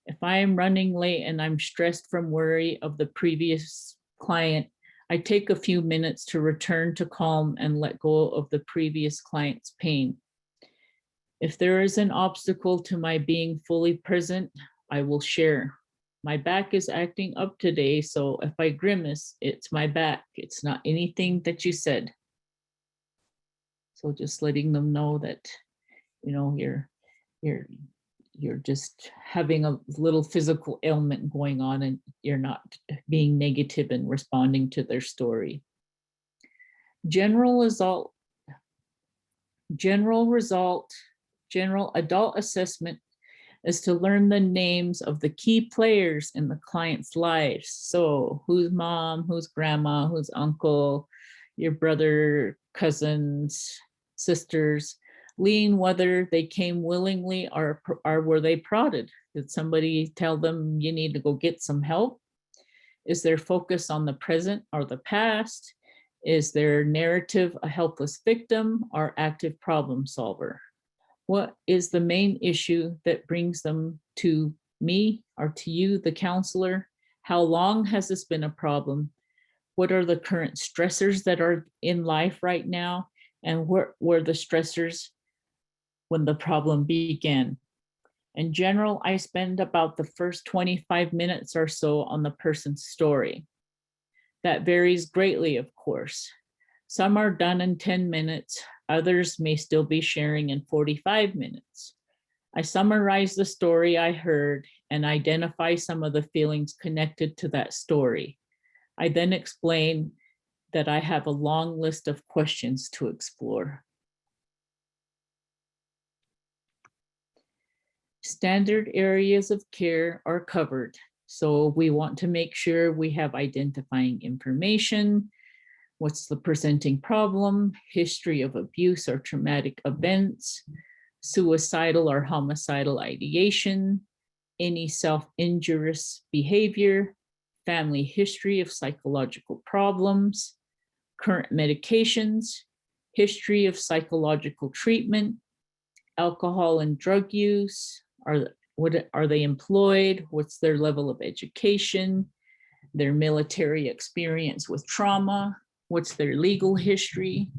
If I am running late and I'm stressed from worry of the previous client, I take a few minutes to return to calm and let go of the previous client's pain. If there is an obstacle to my being fully present, I will share. My back is acting up today, so if I grimace, it's my back. It's not anything that you said. So just letting them know that, you know, you're just having a little physical ailment going on and you're not being negative and responding to their story. General adult assessment is to learn the names of the key players in the client's lives. So who's mom, who's grandma, who's uncle, your brother, cousins, sisters. Lean whether they came willingly or were they prodded. Did somebody tell them you need to go get some help? Is their focus on the present or the past? Is their narrative a helpless victim or active problem solver? What is the main issue that brings them to me or to you, the counselor? How long has this been a problem? What are the current stressors that are in life right now? And what were the stressors when the problem began? In general, I spend about the first 25 minutes or so on the person's story. That varies greatly, of course. Some are done in 10 minutes, others may still be sharing in 45 minutes. I summarize the story I heard and identify some of the feelings connected to that story. I then explain that I have a long list of questions to explore. Standard areas of care are covered. So we want to make sure we have identifying information, what's the presenting problem, history of abuse or traumatic events, suicidal or homicidal ideation, any self-injurious behavior, family history of psychological problems, current medications, history of psychological treatment, alcohol and drug use, are they employed, what's their level of education, their military experience with trauma, what's their legal history,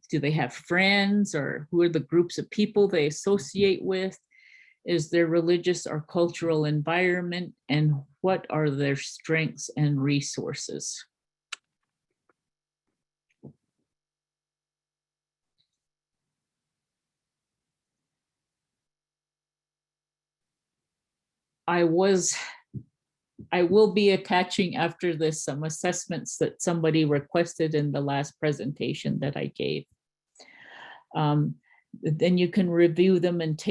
do they have friends, or who are the groups of people they associate with, is their religious or cultural environment, and what are their strengths and resources. I will be attaching after this some assessments that somebody requested in the last presentation that I gave. Then you can review them and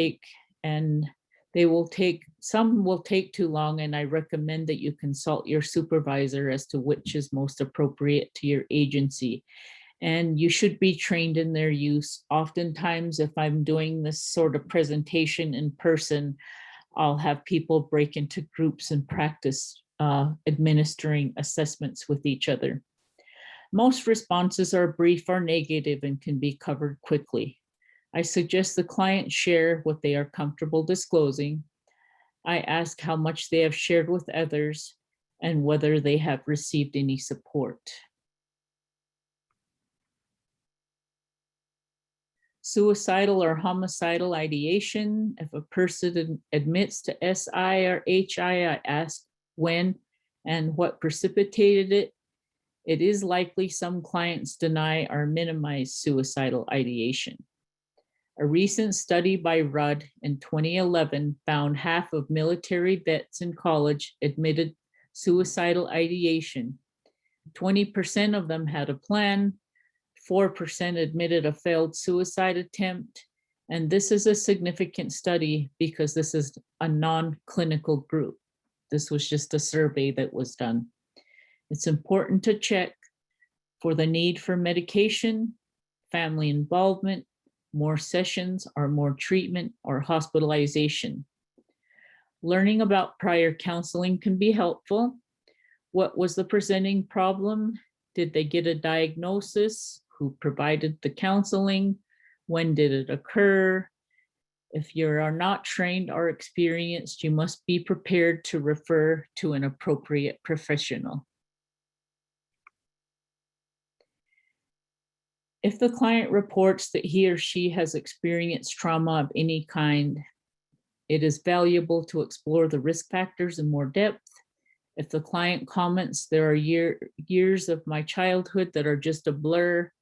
some will take too long, and I recommend that you consult your supervisor as to which is most appropriate to your agency. And you should be trained in their use. Oftentimes, if I'm doing this sort of presentation in person, I'll have people break into groups and practice administering assessments with each other. Most responses are brief or negative and can be covered quickly. I suggest the client share what they are comfortable disclosing. I ask how much they have shared with others and whether they have received any support. Suicidal or homicidal ideation. If a person admits to SI or HI, I ask when and what precipitated it. It is likely some clients deny or minimize suicidal ideation. A recent study by Rudd in 2011 found half of military vets in college admitted suicidal ideation. 20% of them had a plan. 4% admitted a failed suicide attempt. And this is a significant study because this is a non-clinical group. This was just a survey that was done. It's important to check for the need for medication, family involvement, more sessions or more treatment or hospitalization. Learning about prior counseling can be helpful. What was the presenting problem? Did they get a diagnosis? Who provided the counseling? When did it occur? If you are not trained or experienced, you must be prepared to refer to an appropriate professional. If the client reports that he or she has experienced trauma of any kind, it is valuable to explore the risk factors in more depth. If the client comments, there are years of my childhood that are just a blur,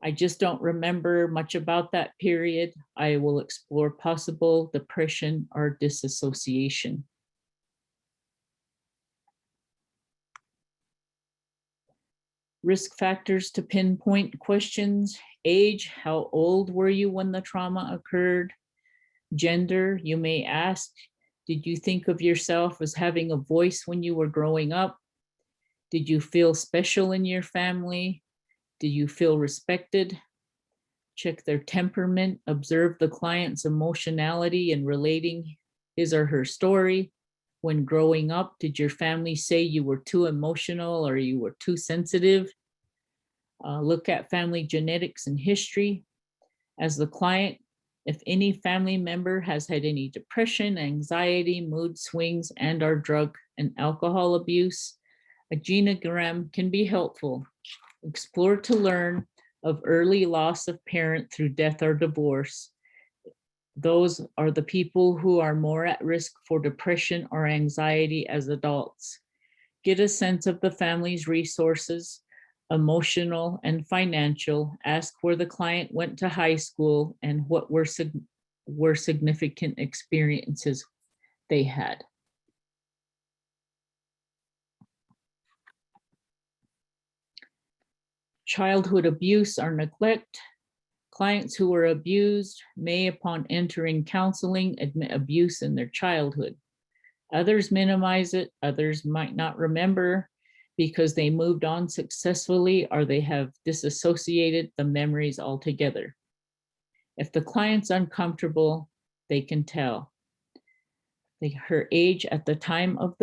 I just don't remember much about that period, I will explore possible depression or disassociation. Risk factors to pinpoint questions. Age, how old were you when the trauma occurred? Gender, you may ask, did you think of yourself as having a voice when you were growing up? Did you feel special in your family? Do you feel respected? Check their temperament, observe the client's emotionality in relating his or her story. When growing up, did your family say you were too emotional or you were too sensitive? Look at family genetics and history. As the client, if any family member has had any depression, anxiety, mood swings, and/or drug and alcohol abuse, a genogram can be helpful. Explore to learn of early loss of parent through death or divorce. Those are the people who are more at risk for depression or anxiety as adults. Get a sense of the family's resources, emotional and financial. Ask where the client went to high school and what were significant experiences they had. Childhood abuse or neglect. Clients who were abused may, upon entering counseling, admit abuse in their childhood. Others minimize it, others might not remember because they moved on successfully or they have disassociated the memories altogether. If the client's uncomfortable, they can tell. Her age at the time of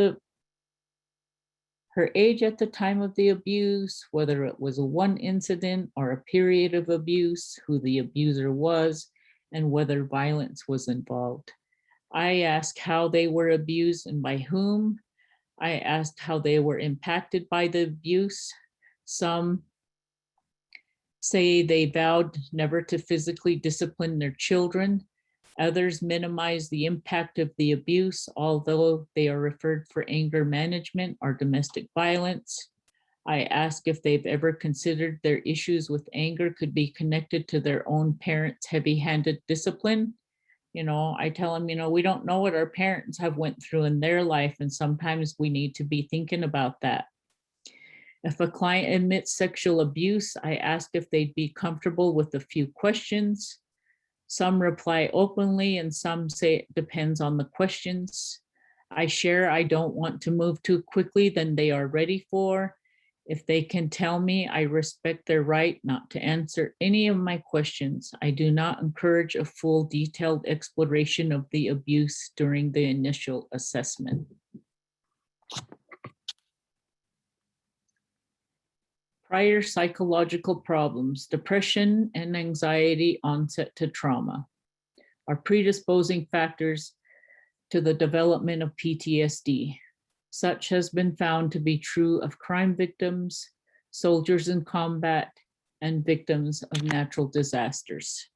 the abuse, whether it was a one incident or a period of abuse, who the abuser was, and whether violence was involved. I asked how they were abused and by whom. I asked how they were impacted by the abuse. Some say they vowed never to physically discipline their children. Others minimize the impact of the abuse, although they are referred for anger management or domestic violence. I ask if they've ever considered their issues with anger could be connected to their own parents' heavy-handed discipline. I tell them, we don't know what our parents have went through in their life, and sometimes we need to be thinking about that. If a client admits sexual abuse, I ask if they'd be comfortable with a few questions. Some reply openly and some say it depends on the questions. I share I don't want to move too quickly than they are ready for. If they can tell me, I respect their right not to answer any of my questions. I do not encourage a full detailed exploration of the abuse during the initial assessment. Prior psychological problems, depression and anxiety onset to trauma are predisposing factors to the development of PTSD. Such has been found to be true of crime victims, soldiers in combat, and victims of natural disasters.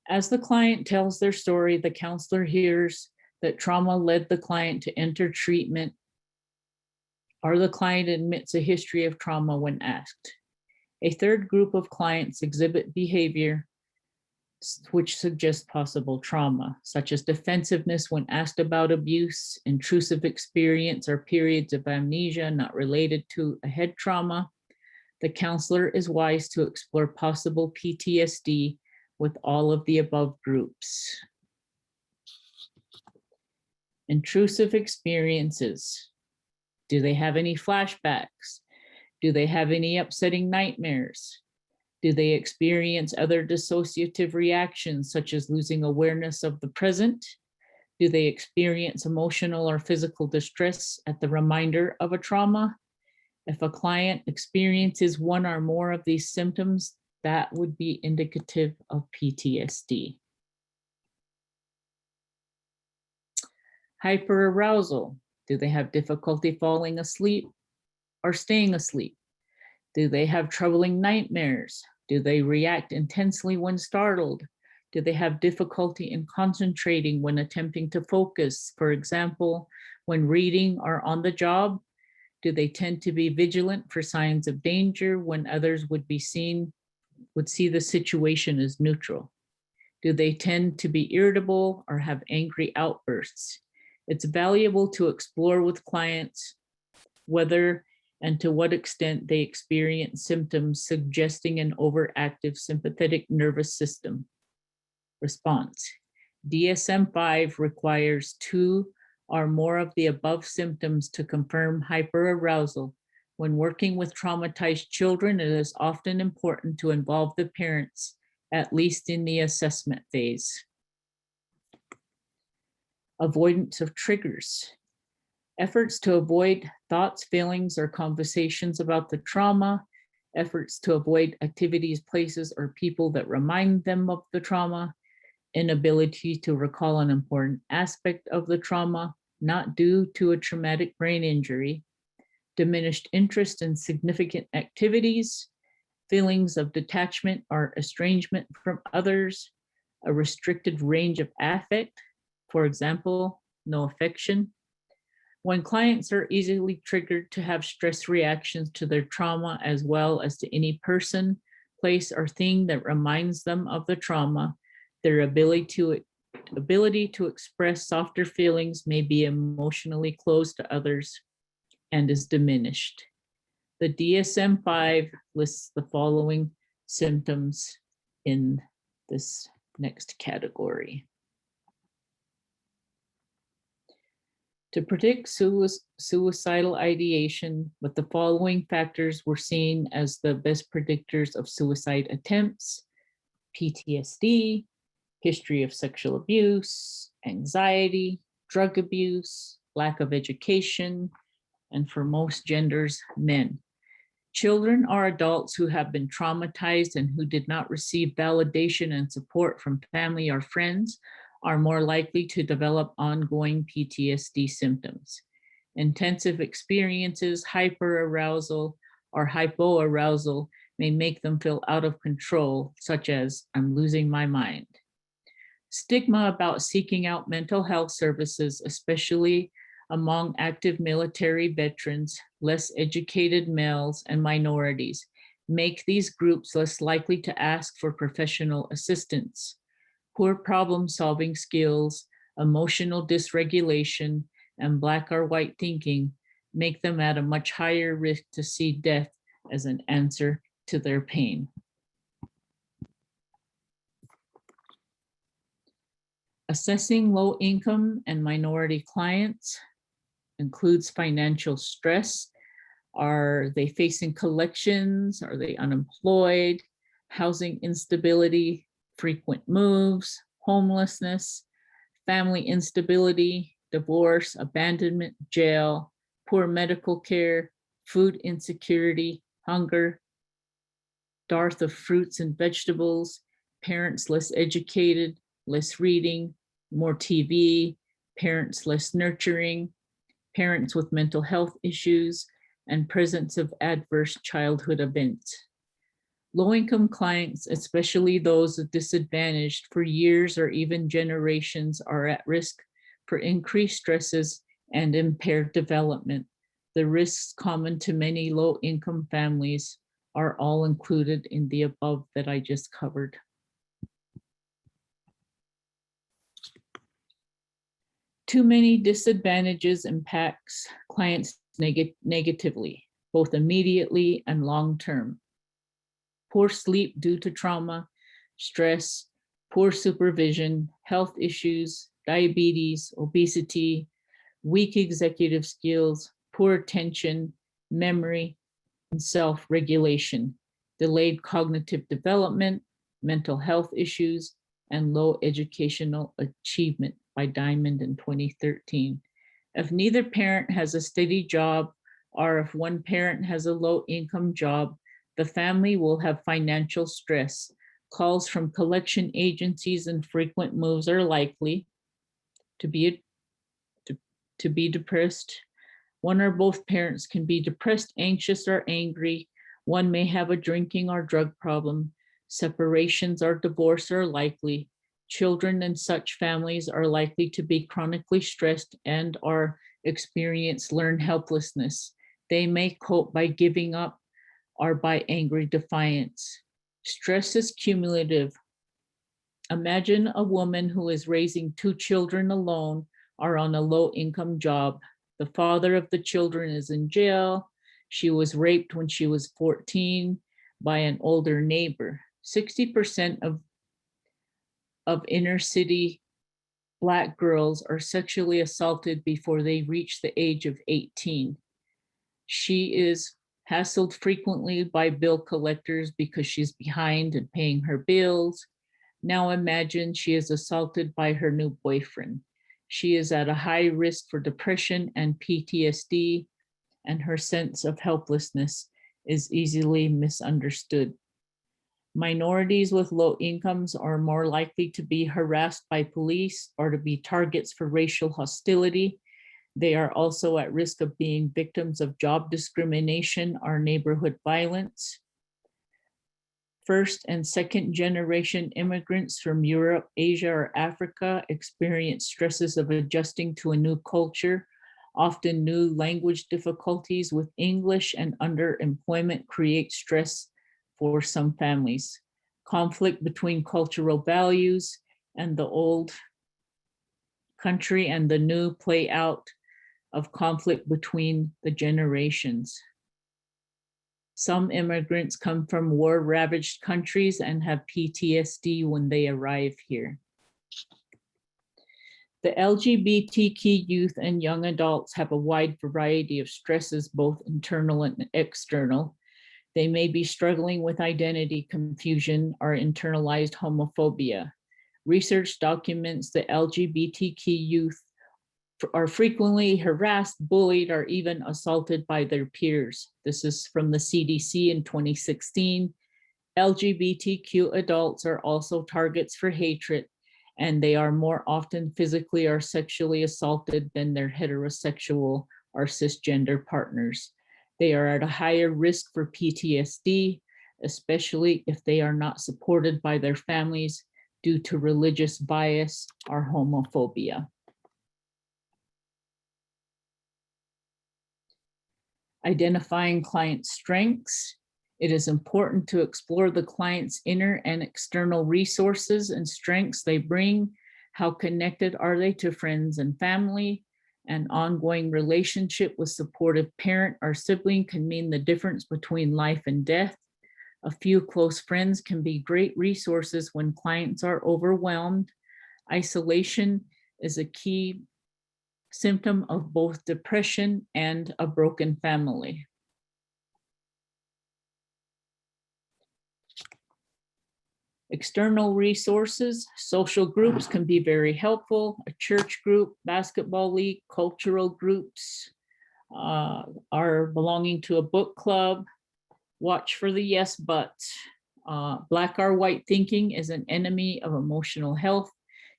As the client tells their story, the counselor hears that trauma led the client to enter treatment, or the client admits a history of trauma when asked. A third group of clients exhibit behavior which suggests possible trauma, such as defensiveness when asked about abuse, intrusive experience or periods of amnesia not related to a head trauma. The counselor is wise to explore possible PTSD with all of the above groups. Intrusive experiences. Do they have any flashbacks? Do they have any upsetting nightmares? Do they experience other dissociative reactions, such as losing awareness of the present? Do they experience emotional or physical distress at the reminder of a trauma? If a client experiences one or more of these symptoms, that would be indicative of PTSD. Hyperarousal. Do they have difficulty falling asleep or staying asleep? Do they have troubling nightmares? Do they react intensely when startled? Do they have difficulty in concentrating when attempting to focus? For example, when reading or on the job? Do they tend to be vigilant for signs of danger when others would see the situation as neutral? Do they tend to be irritable or have angry outbursts? It's valuable to explore with clients whether and to what extent they experience symptoms suggesting an overactive sympathetic nervous system response. DSM-5 requires 2 or more of the above symptoms to confirm hyperarousal. When working with traumatized children, it is often important to involve the parents, at least in the assessment phase. avoidance of triggers, efforts to avoid thoughts, feelings, or conversations about the trauma, efforts to avoid activities, places, or people that remind them of the trauma, inability to recall an important aspect of the trauma, not due to a traumatic brain injury, diminished interest in significant activities, feelings of detachment or estrangement from others, a restricted range of affect, for example, no affection. When clients are easily triggered to have stress reactions to their trauma, as well as to any person, place, or thing that reminds them of the trauma, their ability to express softer feelings may be emotionally closed to others and is diminished. The DSM-5 lists the following symptoms in this next category. To predict suicidal ideation, but the following factors were seen as the best predictors of suicide attempts: PTSD, history of sexual abuse, anxiety, drug abuse, lack of education, and for most genders, men. Children or adults who have been traumatized and who did not receive validation and support from family or friends are more likely to develop ongoing PTSD symptoms. Intensive experiences, hyperarousal or hypoarousal may make them feel out of control, such as, "I'm losing my mind." Stigma about seeking out mental health services, especially among active military veterans, less educated males, and minorities, make these groups less likely to ask for professional assistance. Poor problem-solving skills, emotional dysregulation, and Black or white thinking make them at a much higher risk to see death as an answer to their pain. Assessing low-income and minority clients includes financial stress. Are they facing collections? Are they unemployed? Housing instability, frequent moves, homelessness, family instability, divorce, abandonment, jail, poor medical care, food insecurity, hunger, dearth of fruits and vegetables, parents less educated, less reading, more TV, parents less nurturing, parents with mental health issues, and presence of adverse childhood events. Low-income clients, especially those disadvantaged for years or even generations, are at risk for increased stresses and impaired development. The risks common to many low-income families are all included in the above that I just covered. Too many disadvantages impacts clients negatively, both immediately and long-term. Poor sleep due to trauma, stress, poor supervision, health issues, diabetes, obesity, weak executive skills, poor attention, memory, and self-regulation, delayed cognitive development, mental health issues, and low educational achievement by Diamond in 2013. If neither parent has a steady job, or if one parent has a low income job, the family will have financial stress. Calls from collection agencies and frequent moves are likely to be depressed. One or both parents can be depressed, anxious, or angry. One may have a drinking or drug problem. Separations or divorce are likely. Children in such families are likely to be chronically stressed and or experience learned helplessness. They may cope by giving up or by angry defiance. Stress is cumulative. Imagine a woman who is raising 2 children alone or on a low-income job. The father of the children is in jail. She was raped when she was 14 by an older neighbor. 60% of inner city Black girls are sexually assaulted before they reach the age of 18. She is hassled frequently by bill collectors because she's behind in paying her bills. Now imagine she is assaulted by her new boyfriend. She is at a high risk for depression and PTSD, and her sense of helplessness is easily misunderstood. Minorities with low incomes are more likely to be harassed by police or to be targets for racial hostility. They are also at risk of being victims of job discrimination or neighborhood violence. First and second generation immigrants from Europe, Asia, or Africa experience stresses of adjusting to a new culture. Often new language difficulties with English and underemployment create stress for some families. Conflict between cultural values and the old country and the new play out of conflict between the generations. Some immigrants come from war-ravaged countries and have PTSD when they arrive here. The LGBTQ youth and young adults have a wide variety of stresses, both internal and external. They may be struggling with identity confusion or internalized homophobia. Research documents that LGBTQ youth are frequently harassed, bullied, or even assaulted by their peers. This is from the CDC in 2016. LGBTQ adults are also targets for hatred, and they are more often physically or sexually assaulted than their heterosexual or cisgender partners. They are at a higher risk for PTSD, especially if they are not supported by their families due to religious bias or homophobia. Identifying client strengths. It is important to explore the client's inner and external resources and strengths they bring. How connected are they to friends and family? An ongoing relationship with supportive parent or sibling can mean the difference between life and death. A few close friends can be great resources when clients are overwhelmed. Isolation is a key symptom of both depression and a broken family. External resources, social groups can be very helpful. A church group, basketball league, cultural groups, are belonging to a book club. Watch for the yes buts. Black or white thinking is an enemy of emotional health.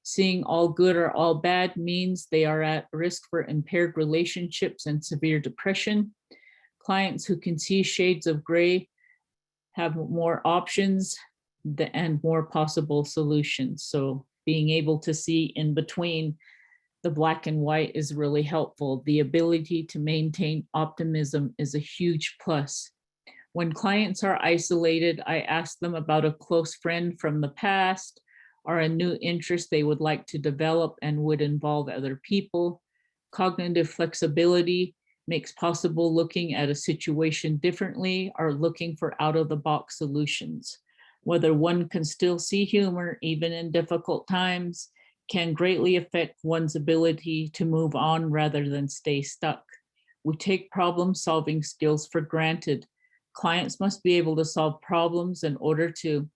Seeing all good or all bad means they are at risk for impaired relationships and severe depression. Clients who can see shades of gray have more options and more possible solutions. So being able to see in between the black and white is really helpful. The ability to maintain optimism is a huge plus. When clients are isolated, I ask them about a close friend from the past or a new interest they would like to develop and would involve other people. Cognitive flexibility makes possible looking at a situation differently or looking for out-of-the-box solutions. Whether one can still see humor even in difficult times can greatly affect one's ability to move on rather than stay stuck. We take problem-solving skills for granted. Clients must be able to solve problems in order to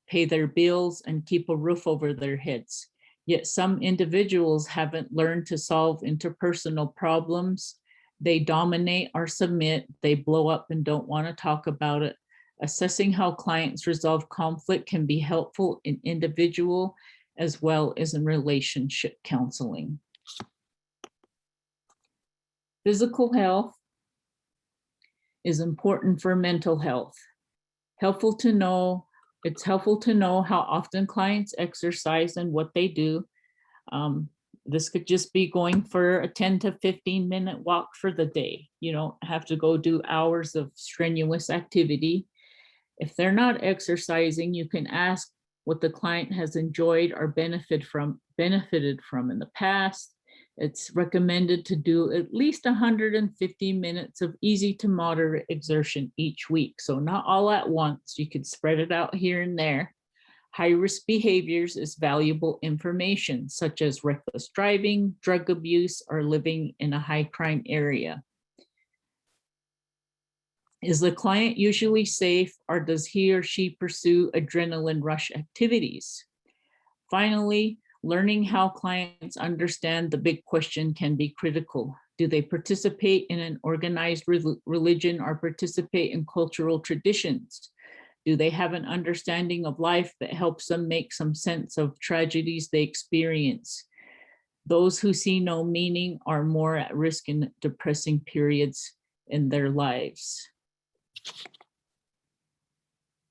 pay their bills and keep a roof over their heads. Yet some individuals haven't learned to solve interpersonal problems. They dominate or submit, they blow up and don't want to talk about it. Assessing how clients resolve conflict can be helpful in individual as well as in relationship counseling. Physical health is important for mental health. It's helpful to know how often clients exercise and what they do. This could just be going for a 10 to 15 minute walk for the day. You don't have to go do hours of strenuous activity. If they're not exercising, you can ask what the client has enjoyed or benefited from in the past. It's recommended to do at least 150 minutes of easy to moderate exertion each week. So not all at once, you could spread it out here and there. High-risk behaviors is valuable information, such as reckless driving, drug abuse, or living in a high crime area. Is the client usually safe, or does he or she pursue adrenaline rush activities? Finally, Learning how clients understand the big question can be critical. Do they participate in an organized religion or participate in cultural traditions? Do they have an understanding of life that helps them make some sense of tragedies they experience? Those who see no meaning are more at risk in depressing periods in their lives.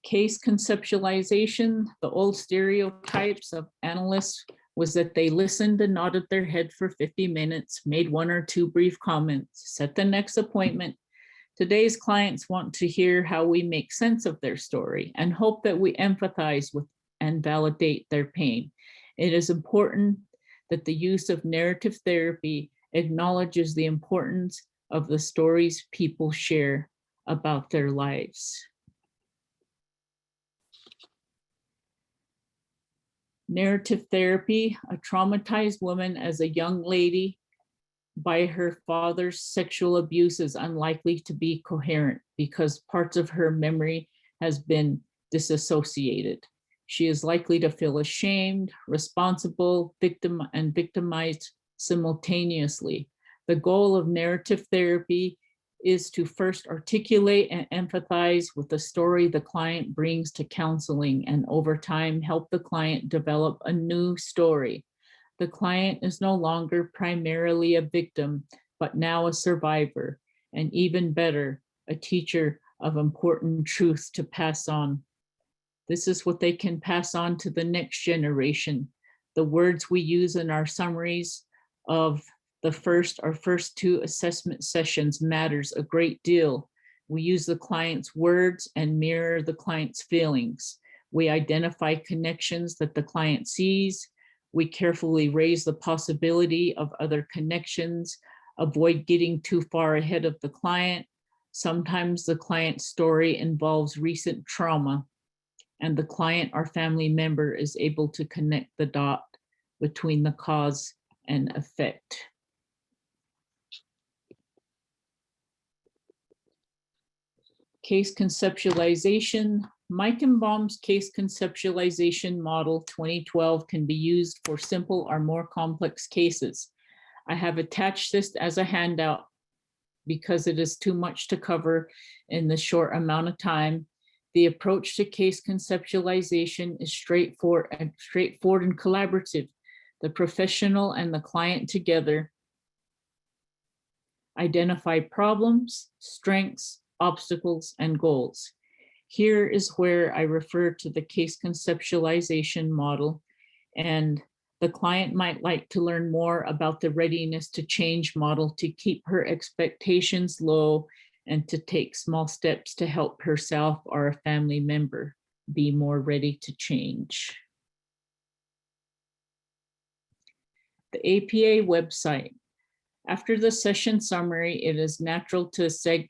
Case conceptualization, the old stereotypes of analysts was that they listened and nodded their head for 50 minutes, made one or two brief comments, set the next appointment. Today's clients want to hear how we make sense of their story and hope that we empathize with and validate their pain. It is important that the use of narrative therapy acknowledges the importance of the stories people share about their lives. Narrative therapy, a traumatized woman as a young lady by her father's sexual abuse is unlikely to be coherent because parts of her memory has been disassociated. She is likely to feel ashamed, responsible, and victimized simultaneously. The goal of narrative therapy is to first articulate and empathize with the story the client brings to counseling, and over time help the client develop a new story. The client is no longer primarily a victim, but now a survivor, and even better, a teacher of important truths to pass on. This is what they can pass on to the next generation. The words we use in our summaries of our first two assessment sessions matters a great deal. We use the client's words and mirror the client's feelings. We identify connections that the client sees. We carefully raise the possibility of other connections, avoid getting too far ahead of the client. Sometimes the client's story involves recent trauma, and the client or family member is able to connect the dot between the cause and effect. Case conceptualization. Meichenbaum's case conceptualization model 2012 can be used for simple or more complex cases. I have attached this as a handout because it is too much to cover in the short amount of time. The approach to case conceptualization is straightforward and collaborative. The professional and the client together identify problems, strengths, obstacles, and goals. Here is where I refer to the case conceptualization model, and the client might like to learn more about the readiness to change model to keep her expectations low and to take small steps to help herself or a family member be more ready to change. The APA website. After the session summary, it is natural to seg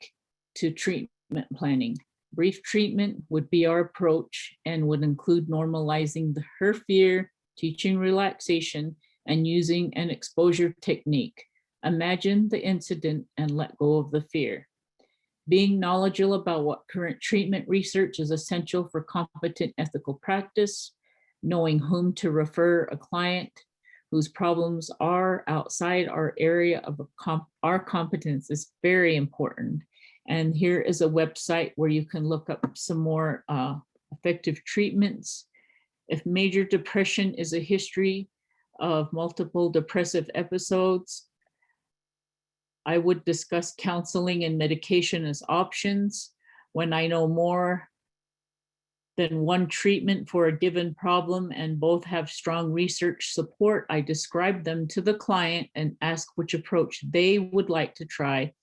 to treatment planning. Brief treatment would be our approach and would include normalizing her fear, teaching relaxation, and using an exposure technique. Imagine the incident and let go of the fear. Being knowledgeable about what current treatment research is essential for competent ethical practice, knowing whom to refer a client whose problems are outside our area of our competence is very important. And here is a website where you can look up some more effective treatments. If major depression is a history of multiple depressive episodes, I would discuss counseling and medication as options. When I know more than one treatment for a given problem and both have strong research support, I describe them to the client and ask which approach they would like to try.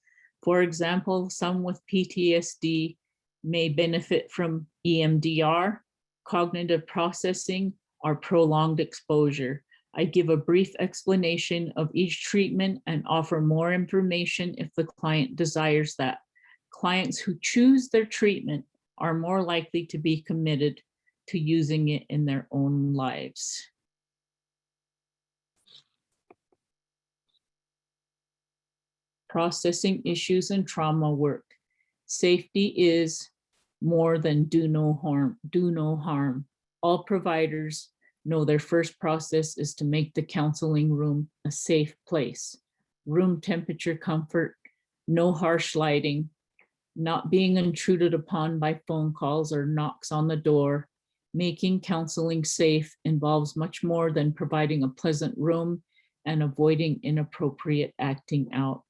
For example, some with PTSD may benefit from EMDR, cognitive processing, or prolonged exposure. I give a brief explanation of each treatment and offer more information if the client desires that. Clients who choose their treatment are more likely to be committed to using it in their own lives. Processing issues and trauma work. Safety is more than do no harm. All providers know their first process is to make the counseling room a safe place. Room temperature comfort, no harsh lighting, not being intruded upon by phone calls or knocks on the door. Making counseling safe involves much more than providing a pleasant room and avoiding inappropriate acting out.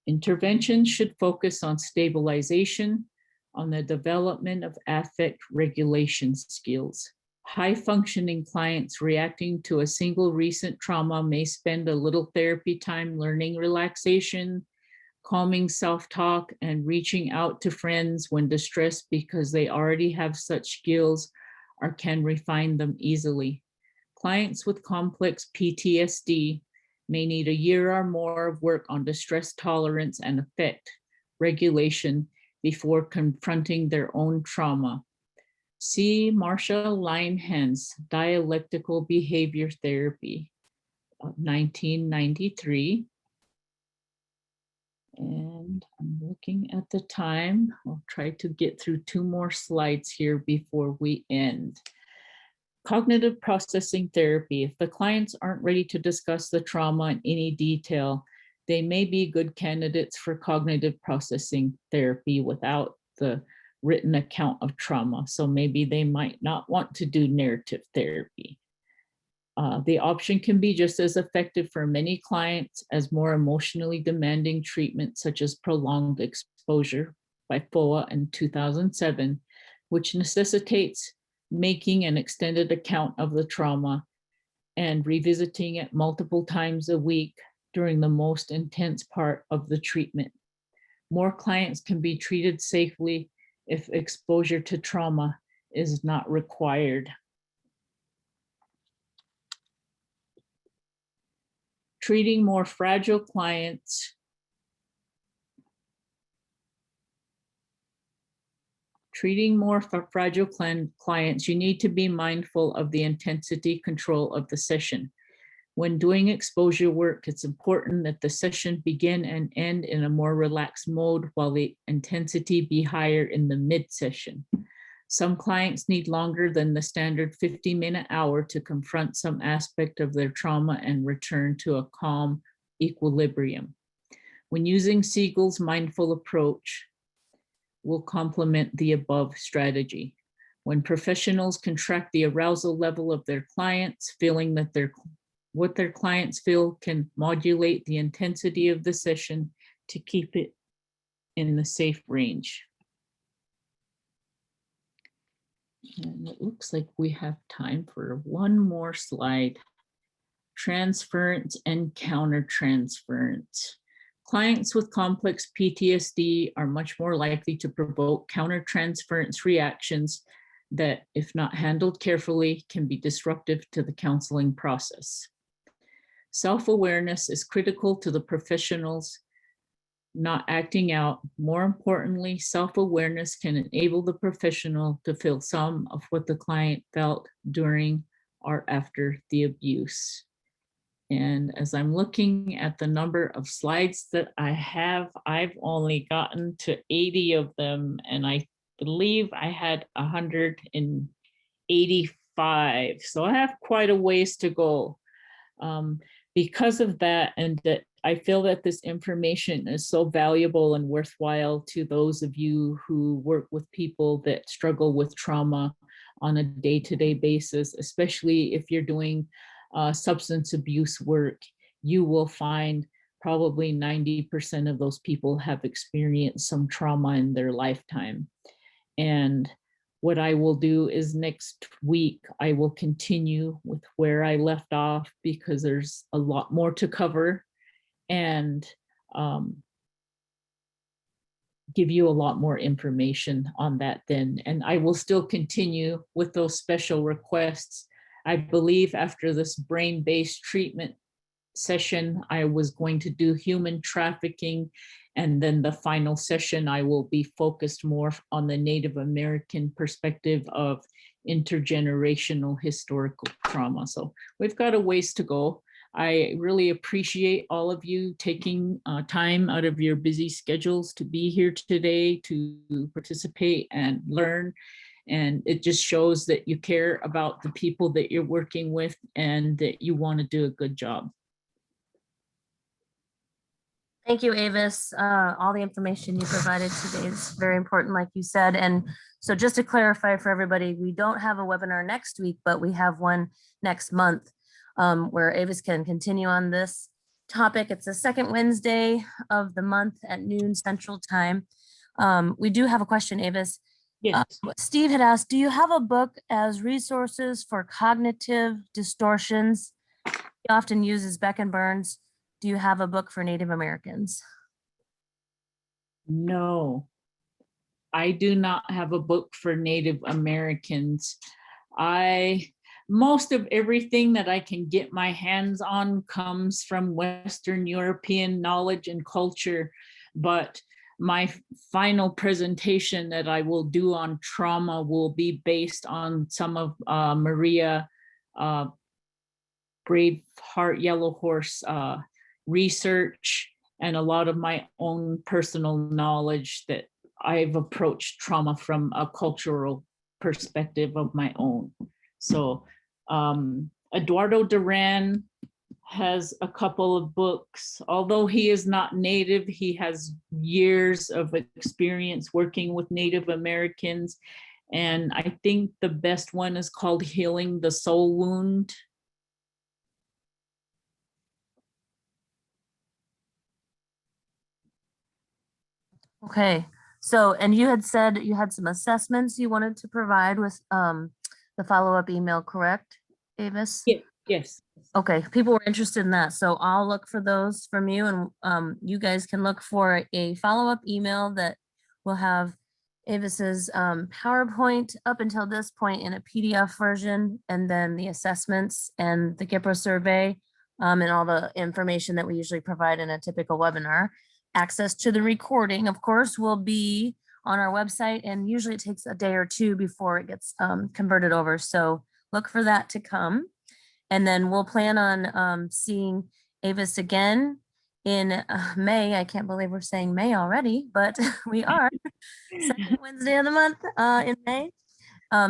Interventions should focus on stabilization, on the development of affect regulation skills. High-functioning clients reacting to a single recent trauma may spend a little therapy time learning relaxation, calming self-talk, and reaching out to friends when distressed because they already have such skills or can refine them easily. Clients with complex PTSD may need a year or more of work on distress tolerance and affect regulation before confronting their own trauma. See Marsha Linehan's Dialectical Behavior Therapy of 1993. And I'm looking at the time. I'll try to get through 2 more slides here before we end. Cognitive processing therapy. If the clients aren't ready to discuss the trauma in any detail, they may be good candidates for cognitive processing therapy without the written account of trauma. So maybe they might not want to do narrative therapy. The option can be just as effective for many clients as more emotionally demanding treatment, such as prolonged exposure by FOA in 2007, which necessitates making an extended account of the trauma and revisiting it multiple times a week during the most intense part of the treatment. More clients can be treated safely if exposure to trauma is not required. Treating more fragile clients. Clients, you need to be mindful of the intensity control of the session. When doing exposure work, it's important that the session begin and end in a more relaxed mode while the intensity be higher in the mid-session. Some clients need longer than the standard 50-minute hour to confront some aspect of their trauma and return to a calm equilibrium. When using Siegel's mindful approach, will complement the above strategy. When professionals can track the arousal level of their clients, feeling that what their clients feel can modulate the intensity of the session to keep it in the safe range. And it looks like we have time for 1 more slide. Transference and countertransference. Clients with complex PTSD are much more likely to provoke countertransference reactions that, if not handled carefully, can be disruptive to the counseling process. Self-awareness is critical to the professionals not acting out. More importantly, self-awareness can enable the professional to feel some of what the client felt during or after the abuse. And as I'm looking at the number of slides that I have, I've only gotten to 80 of them, and I believe I had 185. So I have quite a ways to go. Because of that, and that I feel that this information is so valuable and worthwhile to those of you who work with people that struggle with trauma on a day-to-day basis, especially if you're doing substance abuse work. You will find probably 90% of those people have experienced some trauma in their lifetime. And what I will do is next week, I will continue with where I left off because there's a lot more to cover, and give you a lot more information on that then. And I will still continue with those special requests. I believe after this brain-based treatment session, I was going to do human trafficking. And then the final session, I will be focused more on the Native American perspective of intergenerational historical trauma. So we've got a ways to go. I really appreciate all of you taking time out of your busy schedules to be here today to participate and learn. And it just shows that you care about the people that you're working with and that you want to do a good job. Thank you, Avis. All the information you provided today is very important, like you said. And so just to clarify for everybody, we don't have a webinar next week, but we have one next month where Avis can continue on this topic. It's the second Wednesday of the month at noon Central Time. We do have a question, Avis. Yes. Steve had asked, do you have a book as resources for cognitive distortions? He often uses Beck and Burns. Do you have a book for Native Americans? No, I do not have a book for Native Americans. Most of everything that I can get my hands on comes from Western European knowledge and culture, but my final presentation that I will do on trauma will be based on some of Maria Braveheart Yellow Horse research and a lot of my own personal knowledge that I've approached trauma from a cultural perspective of my own. So Eduardo Duran has a couple of books. Although he is not Native, he has years of experience working with Native Americans. And I think the best one is called Healing the Soul Wound. Okay, so, and you had said you had some assessments you wanted to provide with the follow-up email, correct, Avis? Yeah, yes. Okay, people were interested in that, so I'll look for those from you, and you guys can look for a follow-up email that will have Avis's PowerPoint up until this point in a PDF version, and then the assessments and the GIPRA survey, and all the information that we usually provide in a typical webinar. Access to the recording, of course, will be on our website, and usually it takes a day or two before it gets converted over. So look for that to come. And then we'll plan on seeing Avis again in May. I can't believe we're saying May already, but we are. Second Wednesday of the month in May,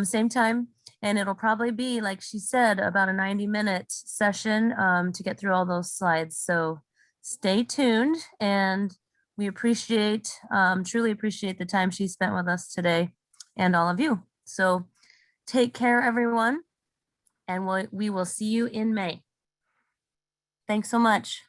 same time. And it'll probably be, like she said, about a 90-minute session to get through all those slides. So stay tuned, and we appreciate, truly appreciate the time she spent with us today and all of you. So take care, everyone, and we will see you in May. Thanks so much.